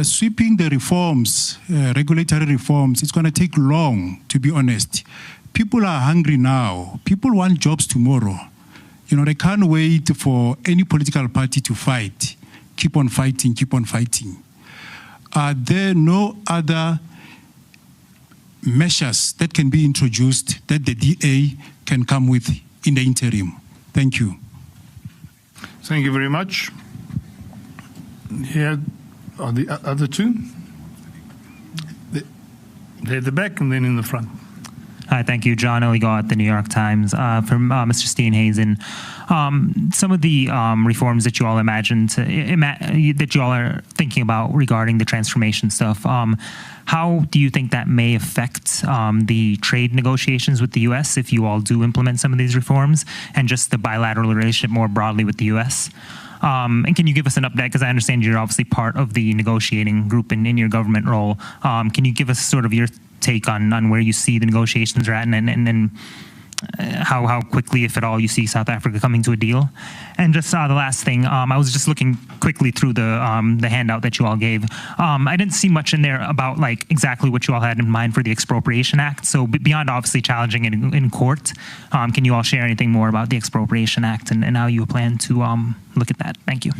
sweeping the reforms, regulatory reforms, it's going to take long, to be honest. People are hungry now. People want jobs tomorrow. They can't wait for any political party to fight. Keep on fighting, keep on fighting. Are there no other measures that can be introduced that the DA can come with in the interim? Thank you. Thank you very much. Here are the other two. They're at the back and then in the front. Hi, thank you. John Eligo at the New York Times. From Mr. Steenhuisen, some of the reforms that you all that you all are thinking about regarding the transformation stuff, how do you think that may affect the trade negotiations with the U.S. if you all do implement some of these reforms, and just the bilateral relationship more broadly with the U.S.? And can you give us an update? Because I understand you're obviously part of the negotiating group in your government role. Can you give us sort of your take on where you see the negotiations are at, and how quickly, if at all, you see South Africa coming to a deal? And just the last thing, I was just looking quickly through the handout that you all gave. I didn't see much in there about exactly what you all had in mind for the Expropriation Act. So beyond obviously challenging it in court, can you all share anything more about the Expropriation Act and how you plan to look at that? Thank you.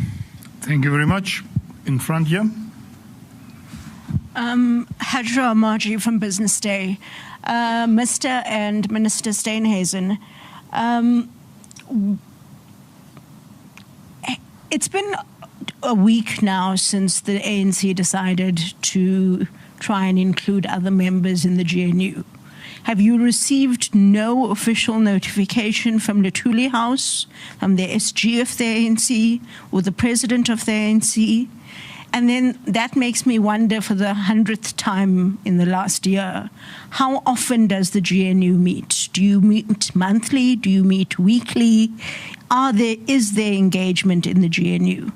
Thank you very much. In front here. Hajra Margie from Business Day. Mr. and Minister Steenhuisen, it's been a week now since the ANC decided to try and include other members in the GNU. Have you received no official notification from the Thuli House, from the SG of the ANC, or the president of the ANC? And then that makes me wonder, for the 100th time in the last year, how often does the GNU meet? Do you meet monthly? Do you meet weekly? Is there engagement in the GNU?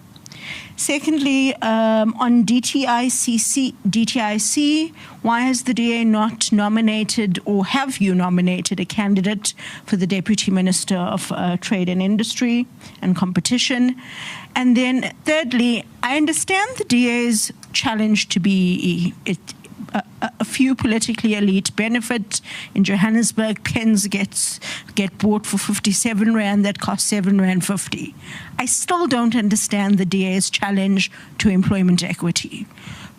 Secondly, on DTIC, why has the DA not nominated, or have you nominated, a candidate for the Deputy Minister of Trade and Industry and Competition? And then thirdly, I understand the DA's challenge to be a few politically elite benefit. In Johannesburg, pens get bought for 57 Rand that cost 7.50 Rand. I still don't understand the DA's challenge to employment equity,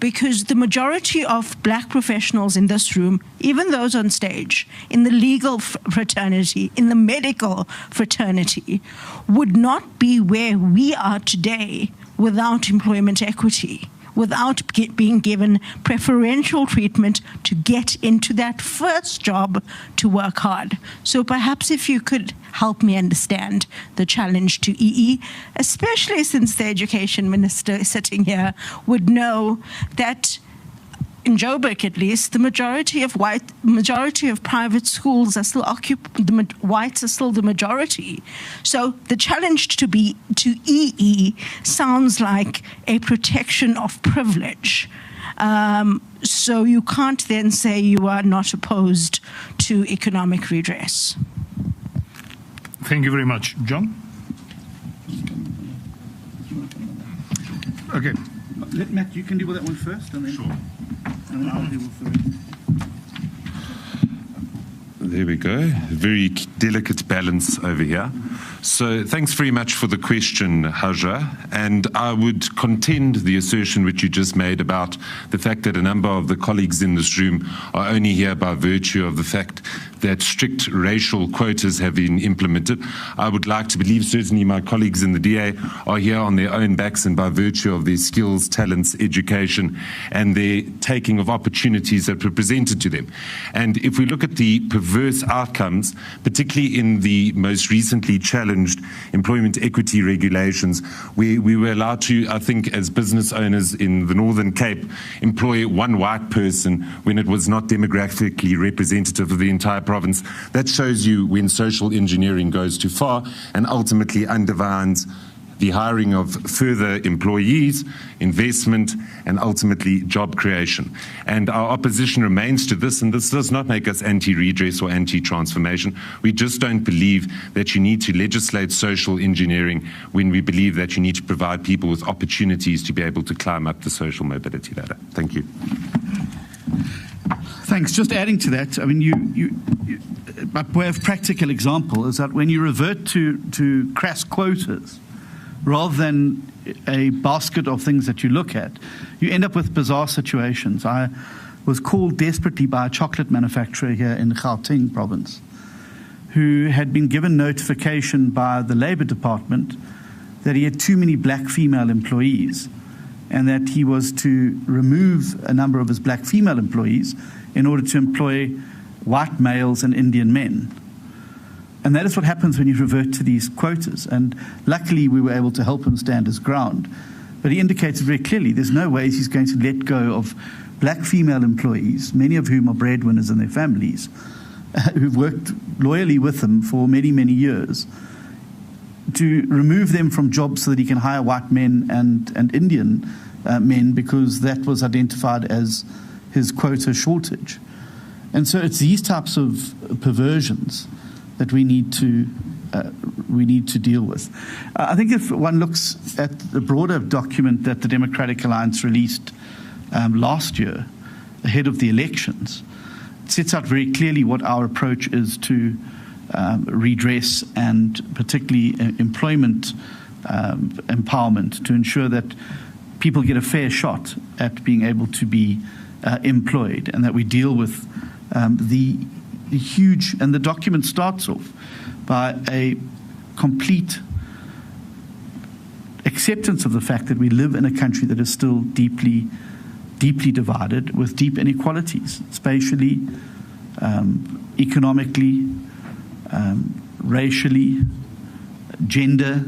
because the majority of black professionals in this room, even those on stage, in the legal fraternity, in the medical fraternity, would not be where we are today without employment equity, without being given preferential treatment to get into that first job to work hard. So perhaps if you could help me understand the challenge to EE, especially since the education minister sitting here would know that in Joburg, at least, the majority of private schools are still whites are still the majority. So the challenge to EE sounds like a protection of privilege. So you can't then say you are not opposed to economic redress. Thank you very much. John? Okay. Matt, you can deal with that one first. And then... Sure. There we go. Very delicate balance over here. So thanks very much for the question, Haja. And I would contend the assertion which you just made about the fact that a number of the colleagues in this room are only here by virtue of the fact that strict racial quotas have been implemented. I would like to believe certainly my colleagues in the DA are here on their own backs and by virtue of their skills, talents, education, and their taking of opportunities that were presented to them. And if we look at the perverse outcomes, particularly in the most recently challenged employment equity regulations, we were allowed to, I think, as business owners in the Northern Cape, employ one white person when it was not demographically representative of the entire province. That shows you when social engineering goes too far and ultimately undermines the hiring of further employees, investment, and ultimately job creation. And our opposition remains to this, and this does not make us anti-redress or anti-transformation. We just don't believe that you need to legislate social engineering when we believe that you need to provide people with opportunities to be able to climb up the social mobility ladder. Thank you. Thanks. Just adding to that, I mean, you by way of practical example, is that when you revert to crass quotas, rather than a basket of things that you look at, you end up with bizarre situations. I was called desperately by a chocolate manufacturer here in Gauteng province who had been given notification by the Labour Department that he had too many black female employees and that he was to remove a number of his black female employees in order to employ white males and Indian men. And that is what happens when you revert to these quotas. And luckily, we were able to help him stand his ground. But he indicated very clearly there's no ways he's going to let go of black female employees, many of whom are breadwinners in their families, who've worked loyally with him for many, many years, to remove them from jobs so that he can hire white men and Indian men, because that was identified as his quota shortage. And so it's these types of perversions that we need to deal with. I think if one looks at the broader document that the Democratic Alliance released last year, ahead of the elections, it sets out very clearly what our approach is to redress and particularly employment empowerment, to ensure that people get a fair shot at being able to be employed, and that we deal with the huge, and the document starts off by a complete acceptance of the fact that we live in a country that is still deeply, deeply divided, with deep inequalities, spatially, economically, racially, gender,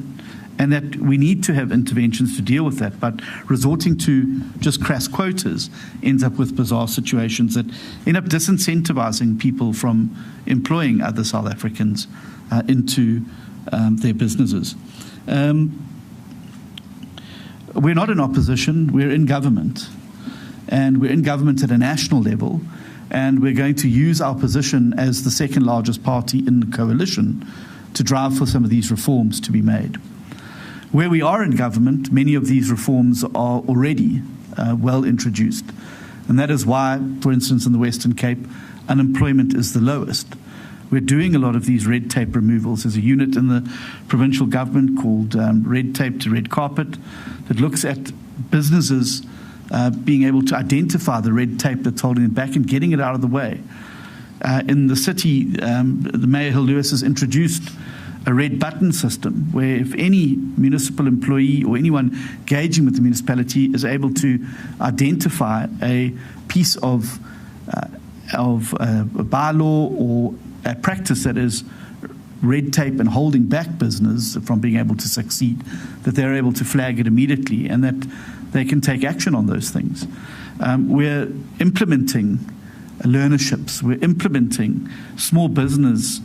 and that we need to have interventions to deal with that. But resorting to just crass quotas ends up with bizarre situations that end up disincentivizing people from employing other South Africans into their businesses. We're not in opposition, we're in government. And we're in government at a national level, and we're going to use our position as the second largest party in the coalition to drive for some of these reforms to be made. Where we are in government, many of these reforms are already well introduced. And that is why, for instance, in the Western Cape, unemployment is the lowest. We're doing a lot of these red tape removals. There's a unit in the provincial government called Red Tape to Red Carpet that looks at businesses being able to identify the red tape that's holding it back and getting it out of the way. In the city, the Mayor Hill Lewis has introduced a red button system where if any municipal employee or anyone engaging with the municipality is able to identify a piece of a bylaw or a practice that is red tape and holding back business from being able to succeed, that they're able to flag it immediately and that they can take action on those things. We're implementing learnerships. We're implementing small business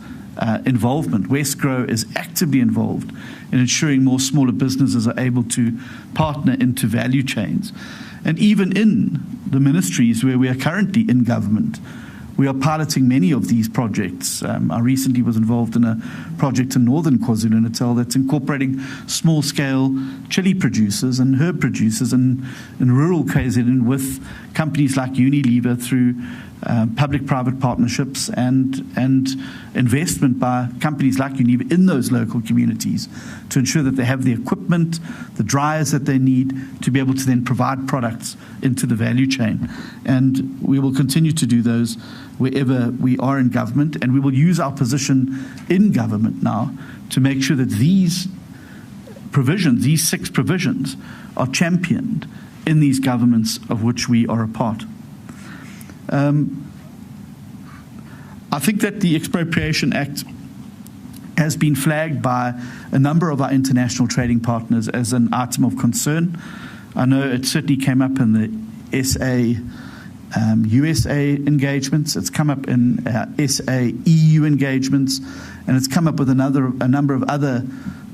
involvement. Westgrow is actively involved in ensuring more smaller businesses are able to partner into value chains. And even in the ministries where we are currently in government, We are piloting many of these projects. I recently was involved in a project in northern KwaZulu-Natal that's incorporating small-scale chili producers and herb producers in rural KZN with companies like Unilever through public-private partnerships and investment by companies like Unilever in those local communities to ensure that they have the equipment, the dryers that they need to be able to then provide products into the value chain. And we will continue to do those wherever we are in government, and we will use our position in government now to make sure that these provisions, these 6 provisions, are championed in these governments of which we are a part. I think that the Expropriation Act has been flagged by a number of our international trading partners as an item of concern. I know it certainly came up in the SA USA engagements, it's come up in SA EU engagements, and it's come up with a number of other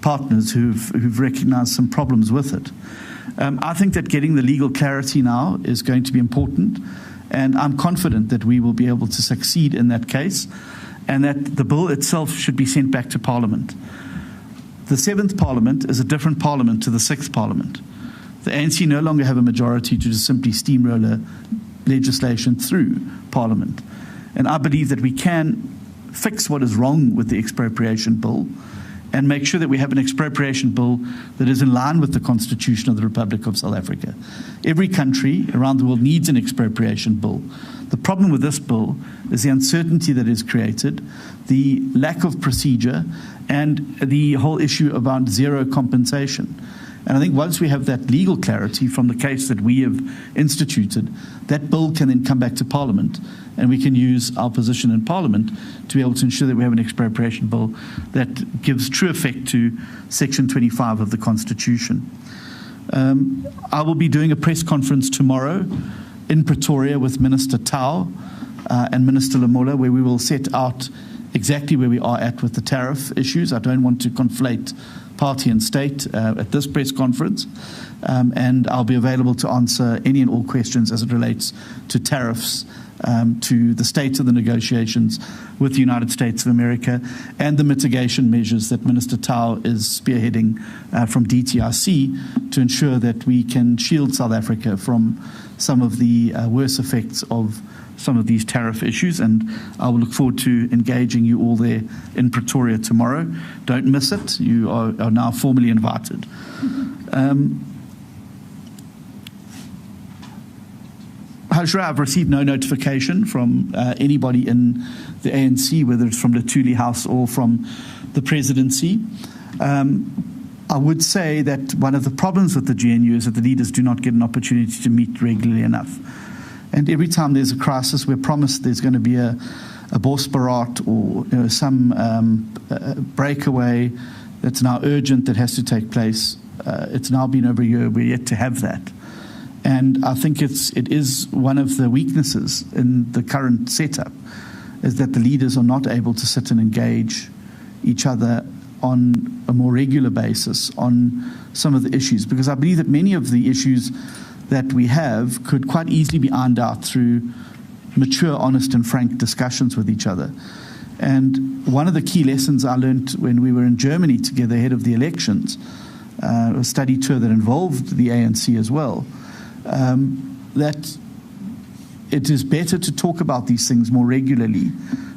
partners who've recognized some problems with it. I think that getting the legal clarity now is going to be important, and I'm confident that we will be able to succeed in that case, and that the bill itself should be sent back to Parliament. The 7th Parliament is a different Parliament to the 6th Parliament. The ANC no longer have a majority to just simply steamroller legislation through Parliament. And I believe that we can fix what is wrong with the expropriation bill and make sure that we have an expropriation bill that is in line with the Constitution of the Republic of South Africa. Every country around the world needs an expropriation bill. The problem with this bill is the uncertainty that is created, the lack of procedure, and the whole issue about zero compensation. And I think once we have that legal clarity from the case that we have instituted, that bill can then come back to Parliament, and we can use our position in Parliament to be able to ensure that we have an expropriation bill that gives true effect to Section 25 of the Constitution. I will be doing a press conference tomorrow in Pretoria with Minister Tau and Minister Lamola, where we will set out exactly where we are at with the tariff issues. I don't want to conflate party and state at this press conference, and I'll be available to answer any and all questions as it relates to tariffs, to the state of the negotiations with the United States of America, and the mitigation measures that Minister Tau is spearheading from DTRC to ensure that we can shield South Africa from some of the worst effects of some of these tariff issues. And I will look forward to engaging you all there in Pretoria tomorrow. Don't miss it. You are now formally invited. Hajra, I've received no notification from anybody in the ANC, whether it's from the Thuli House or from the presidency. I would say that one of the problems with the GNU is that the leaders do not get an opportunity to meet regularly enough. And every time there's a crisis, we're promised there's going to be a Bosbarat or some breakaway that's now urgent that has to take place. It's now been over a year. We're yet to have that. And I think it is one of the weaknesses in the current setup, is that the leaders are not able to sit and engage each other on a more regular basis on some of the issues. Because I believe that many of the issues that we have could quite easily be ironed out through mature, honest, and frank discussions with each other. And one of the key lessons I learned when we were in Germany together ahead of the elections, a study tour that involved the ANC as well, that it is better to talk about these things more regularly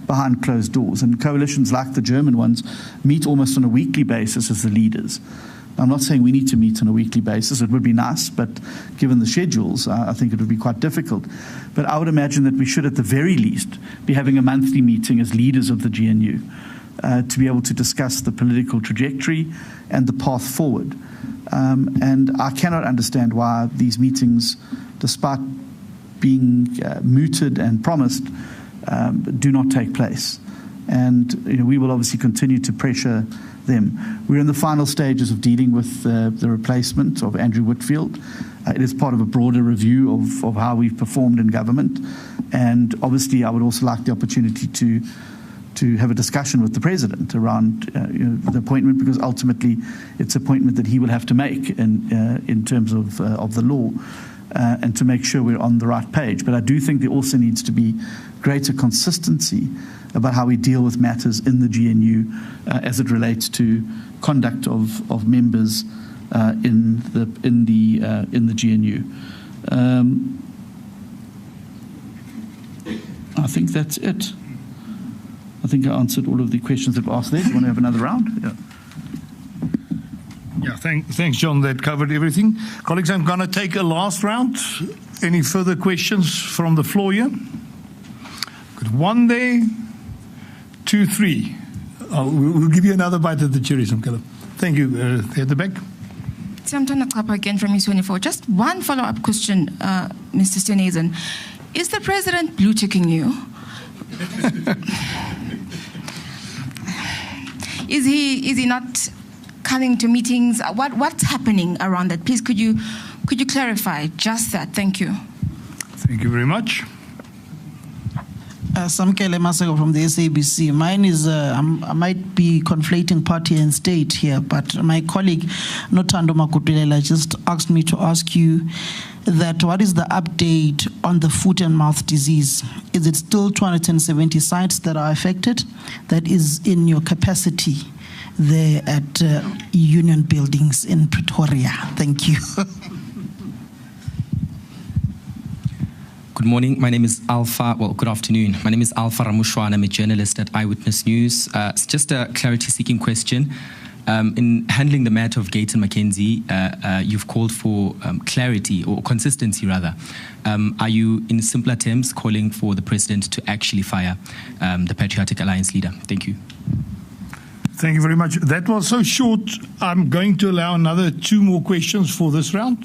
behind closed doors. And coalitions like the German ones meet almost on a weekly basis as the leaders. I'm not saying we need to meet on a weekly basis. It would be nice, but given the schedules, I think it would be quite difficult. But I would imagine that we should, at the very least, be having a monthly meeting as leaders of the GNU to be able to discuss the political trajectory and the path forward. And I cannot understand why these meetings, despite being mooted and promised, do not take place. And we will obviously continue to pressure them. We're in the final stages of dealing with the replacement of Andrew Whitfield. It is part of a broader review of how we've performed in government. And obviously I would also like the opportunity to have a discussion with the President around the appointment, because ultimately it's an appointment that he will have to make in terms of the law. and to make sure we're on the right page. But I do think there also needs to be greater consistency about how we deal with matters in the GNU as it relates to conduct of members in the GNU. I think that's it. I think I answered all of the questions that were asked there. Do you want to have another round? Yeah. Yeah, thanks, John. That covered everything. Colleagues, I'm going to take a last round. Any further questions from the floor here? Good. 1 there, 2, 3. We'll give you another bite at the cherry, Samkela. Thank you. At the back. Siamtana Tlapa again from News 24. Just one follow-up question, Mr. Steenhuisen. Is the president blue-ticking you? Is he not coming to meetings? What's happening around that? Please, could you clarify just that? Thank you. Thank you very much. Samkele Masego from the SABC. Mine is, I might be conflating party and state here, but my colleague, Notando Makutulela, just asked me to ask you that what is the update on the foot and mouth disease? Is it still 270 sites that are affected? That is in your capacity there at Union Buildings in Pretoria. Thank you. Good morning. My name is good afternoon. My name is Alpha Ramushwan. I'm a journalist at Eyewitness News. It's just a clarity-seeking question. In handling the matter of Gates and McKenzie, you've called for clarity, or consistency rather. Are you, in simpler terms, calling for the president to actually fire the Patriotic Alliance leader? Thank you. Thank you very much. That was so short. I'm going to allow another 2 more questions for this round.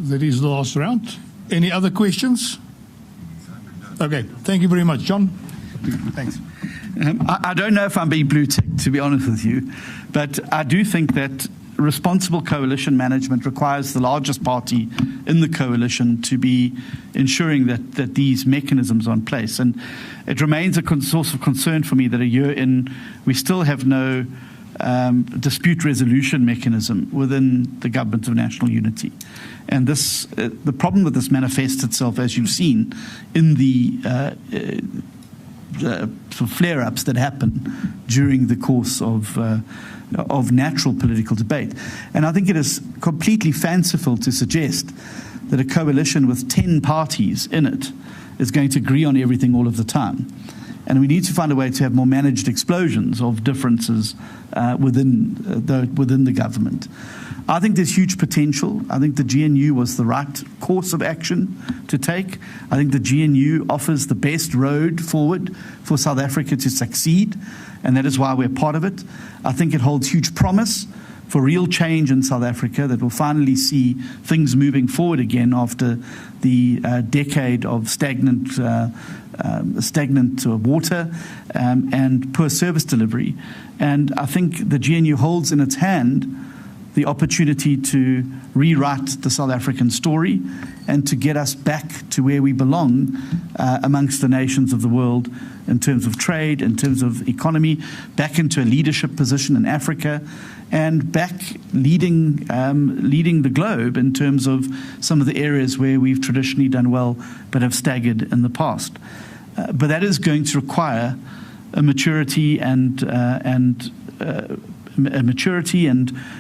That is the last round. Any other questions? Okay, thank you very much. John? Thanks. I don't know if I'm being blue-ticked, to be honest with you, but I do think that responsible coalition management requires the largest party in the coalition to be ensuring that these mechanisms are in place. And it remains a source of concern for me that a year in, we still have no dispute resolution mechanism within the Government of National Unity. And this, the problem with this manifests itself, as you've seen, in the sort of flare-ups that happen during the course of natural political debate. And I think it is completely fanciful to suggest that a coalition with 10 parties in it is going to agree on everything all of the time. And we need to find a way to have more managed explosions of differences within the government. I think there's huge potential. I think the GNU was the right course of action to take. I think the GNU offers the best road forward for South Africa to succeed, and that is why we're part of it. I think it holds huge promise for real change in South Africa that will finally see things moving forward again after the decade of stagnant water and poor service delivery. And I think the GNU holds in its hand the opportunity to rewrite the South African story and to get us back to where we belong amongst the nations of the world in terms of trade, in terms of economy, back into a leadership position in Africa, and back leading the globe in terms of some of the areas where we've traditionally done well but have staggered in the past. But that is going to require a maturity and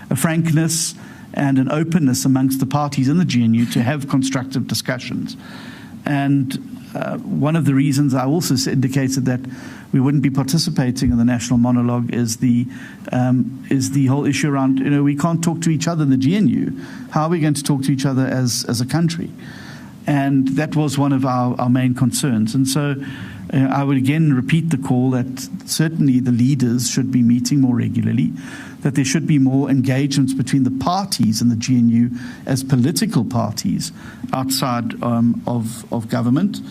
a frankness and an openness amongst the parties in the GNU to have constructive discussions. And one of the reasons I also indicated that we wouldn't be participating in the national monologue is the whole issue around, we can't talk to each other in the GNU. How are we going to talk to each other as a country? And that was one of our main concerns. And so I would again repeat the call that certainly the leaders should be meeting more regularly, that there should be more engagements between the parties in the GNU as political parties outside of government.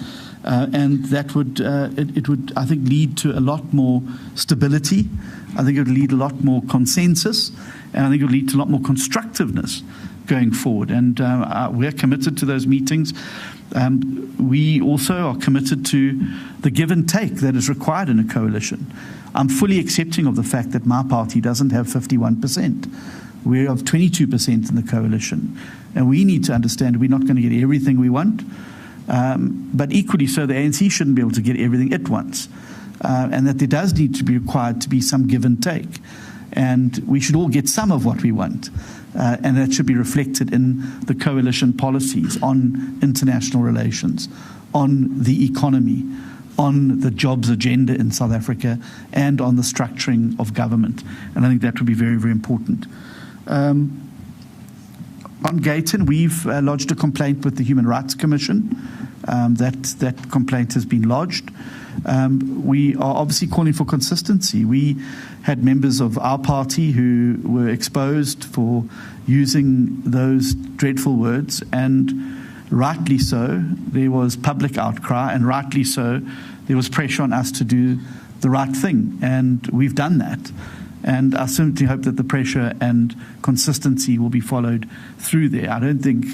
And that would, it would, I think, lead to a lot more stability. I think it would lead a lot more consensus. And I think it would lead to a lot more constructiveness going forward. And we're committed to those meetings. We also are committed to the give and take that is required in a coalition. I'm fully accepting of the fact that my party doesn't have 51%. We have 22% in the coalition. And we need to understand we're not going to get everything we want. But equally so, the ANC shouldn't be able to get everything it wants. And that there does need to be required to be some give and take. And we should all get some of what we want. And that should be reflected in the coalition policies on international relations, on the economy, on the jobs agenda in South Africa, and on the structuring of government. And I think that would be very, very important. On Gayton, we've lodged a complaint with the Human Rights Commission. That complaint has been lodged. We are obviously calling for consistency. We had members of our party who were exposed for using those dreadful words, and rightly so, there was public outcry, and rightly so, there was pressure on us to do the right thing, and we've done that. And I certainly hope that the pressure and consistency will be followed through there. I don't think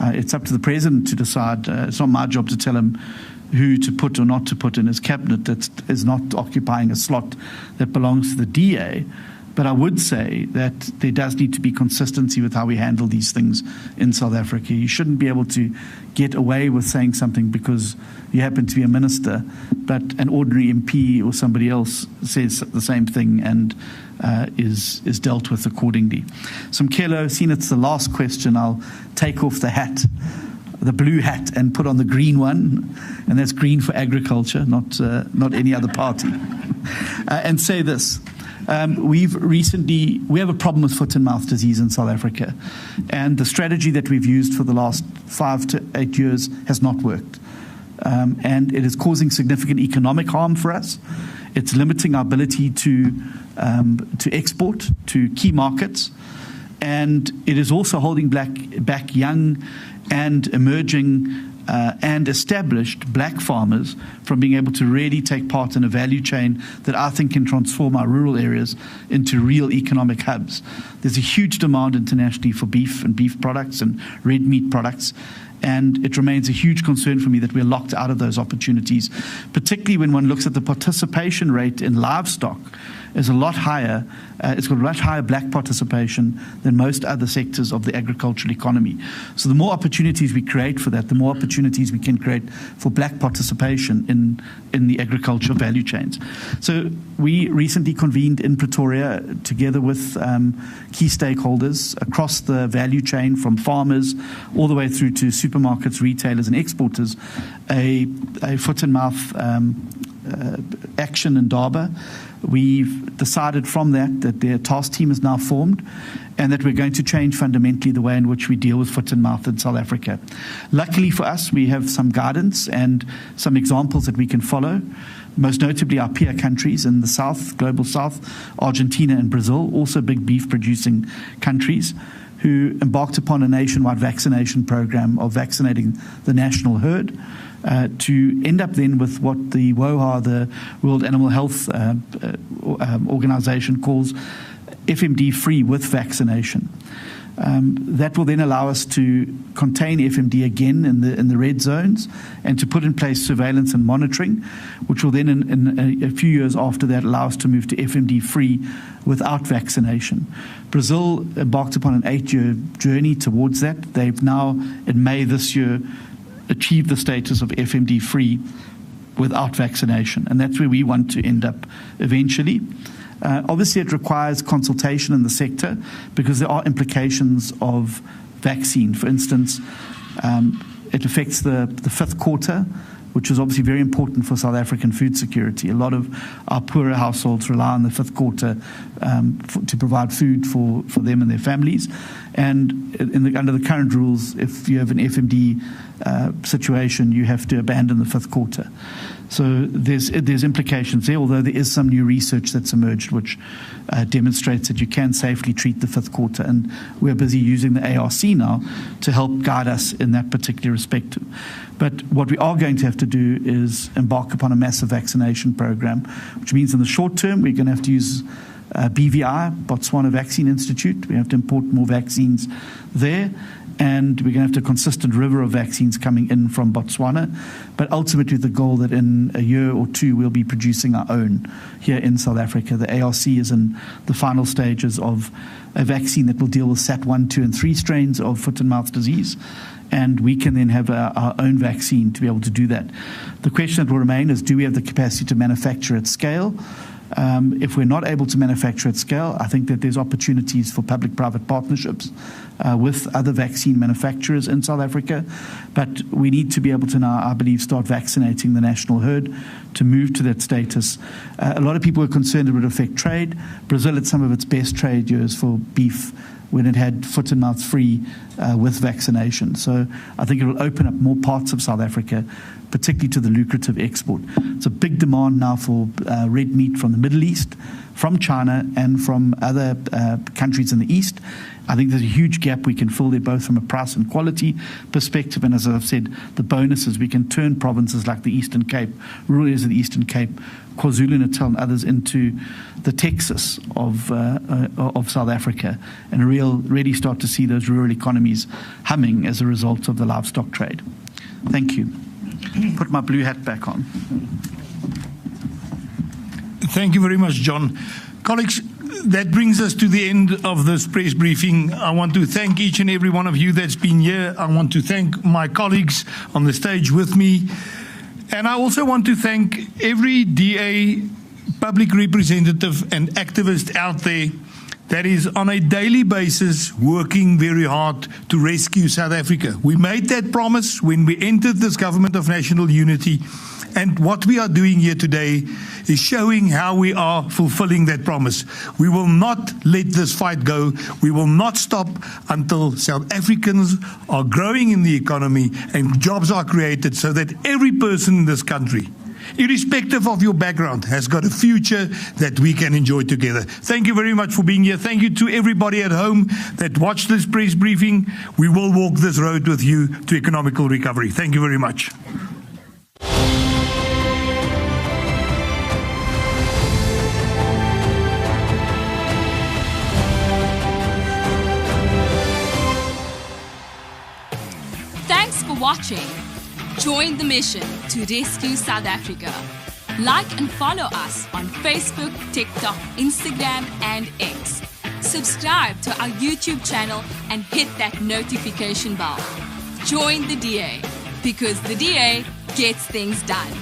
it's up to the president to decide. It's not my job to tell him who to put or not to put in his cabinet that is not occupying a slot that belongs to the DA. But I would say that there does need to be consistency with how we handle these things in South Africa. You shouldn't be able to get away with saying something because you happen to be a minister, but an ordinary MP or somebody else says the same thing and is dealt with accordingly. So Mkelo, seeing it's the last question, I'll take off the hat, the blue hat, and put on the green one, and that's green for agriculture, not any other party, and say this. We have a problem with foot and mouth disease in South Africa, and the strategy that we've used for the last 5 to 8 years has not worked, and it is causing significant economic harm for us. It's limiting our ability to export to key markets, and it is also holding back young and emerging and established black farmers from being able to really take part in a value chain that I think can transform our rural areas into real economic hubs. There's a huge demand internationally for beef and beef products and red meat products, and it remains a huge concern for me that we're locked out of those opportunities, particularly when one looks at the participation rate in livestock is a lot higher. It's got a much higher black participation than most other sectors of the agricultural economy. So the more opportunities we create for that, the more opportunities we can create for black participation in the agricultural value chains. So we recently convened in Pretoria together with key stakeholders across the value chain, from farmers all the way through to supermarkets, retailers and exporters, a foot and mouth action in Durban. We've decided from that their task team is now formed and that we're going to change fundamentally the way in which we deal with foot and mouth in South Africa. Luckily for us, we have some guidance and some examples that we can follow, most notably our peer countries in the South, Global South, Argentina and Brazil, also big beef producing countries, who embarked upon a nationwide vaccination program of vaccinating the national herd, to end up then with what the WOHA, the World Animal Health Organization, calls FMD-free with vaccination. That will then allow us to contain FMD again in the red zones and to put in place surveillance and monitoring, which will then in a few years after that allow us to move to FMD-free without vaccination. Brazil embarked upon an 8-year journey towards that. They've now, in May this year, achieved the status of FMD-free without vaccination, and that's where we want to end up eventually. Obviously, it requires consultation in the sector because there are implications of vaccine. For instance, it affects the fifth quarter, which is obviously very important for South African food security. A lot of our poorer households rely on the fifth quarter to provide food for them and their families. And under the current rules, if you have an FMD situation, you have to abandon the fifth quarter. So there's implications there, although there is some new research that's emerged which demonstrates that you can safely treat the fifth quarter. And we're busy using the ARC now to help guide us in that particular respect. But what we are going to have to do is embark upon a massive vaccination program, which means in the short term we're going to have to use BVI, Botswana Vaccine Institute. We have to import more vaccines there, and we're going to have a consistent river of vaccines coming in from Botswana, but ultimately the goal that in a year or two we'll be producing our own here in South Africa. The ARC is in the final stages of a vaccine that will deal with SAT1, 2, and 3 strains of foot and mouth disease. And we can then have our own vaccine to be able to do that. The question that will remain is, do we have the capacity to manufacture at scale? If we're not able to manufacture at scale, I think that there's opportunities for public-private partnerships with other vaccine manufacturers in South Africa. But we need to be able to now, I believe, start vaccinating the national herd to move to that status. A lot of people are concerned it would affect trade. Brazil had some of its best trade years for beef when it had foot and mouth free with vaccination. So I think it will open up more parts of South Africa, particularly to the lucrative export. It's a big demand now for red meat from the Middle East, from China, and from other countries in the East. I think there's a huge gap we can fill there, both from a price and quality perspective. And as I've said, the bonus is we can turn provinces like the Eastern Cape, rural areas of the Eastern Cape, KwaZulu-Natal and others into the Texas of South Africa, and really start to see those rural economies humming as a result of the livestock trade. Thank you. Put my blue hat back on. Thank you very much, John. Colleagues, that brings us to the end of this press briefing. I want to thank each and every one of you that's been here. I want to thank my colleagues on the stage with me. And I also want to thank every DA, public representative and activist out there that is on a daily basis working very hard to rescue South Africa. We made that promise when we entered this government of national unity, and what we are doing here today is showing how we are fulfilling that promise. We will not let this fight go. We will not stop until South Africans are growing in the economy and jobs are created so that every person in this country, irrespective of your background, has got a future that we can enjoy together. Thank you very much for being here. Thank you to everybody at home that watched this press briefing. We will walk this road with you to economical recovery. Thank you very much. Thanks for watching. Join the mission to rescue South Africa. Like and follow us on Facebook, TikTok, Instagram, and X. Subscribe to our YouTube channel and hit that notification bell. Join the DA, because the DA gets things done.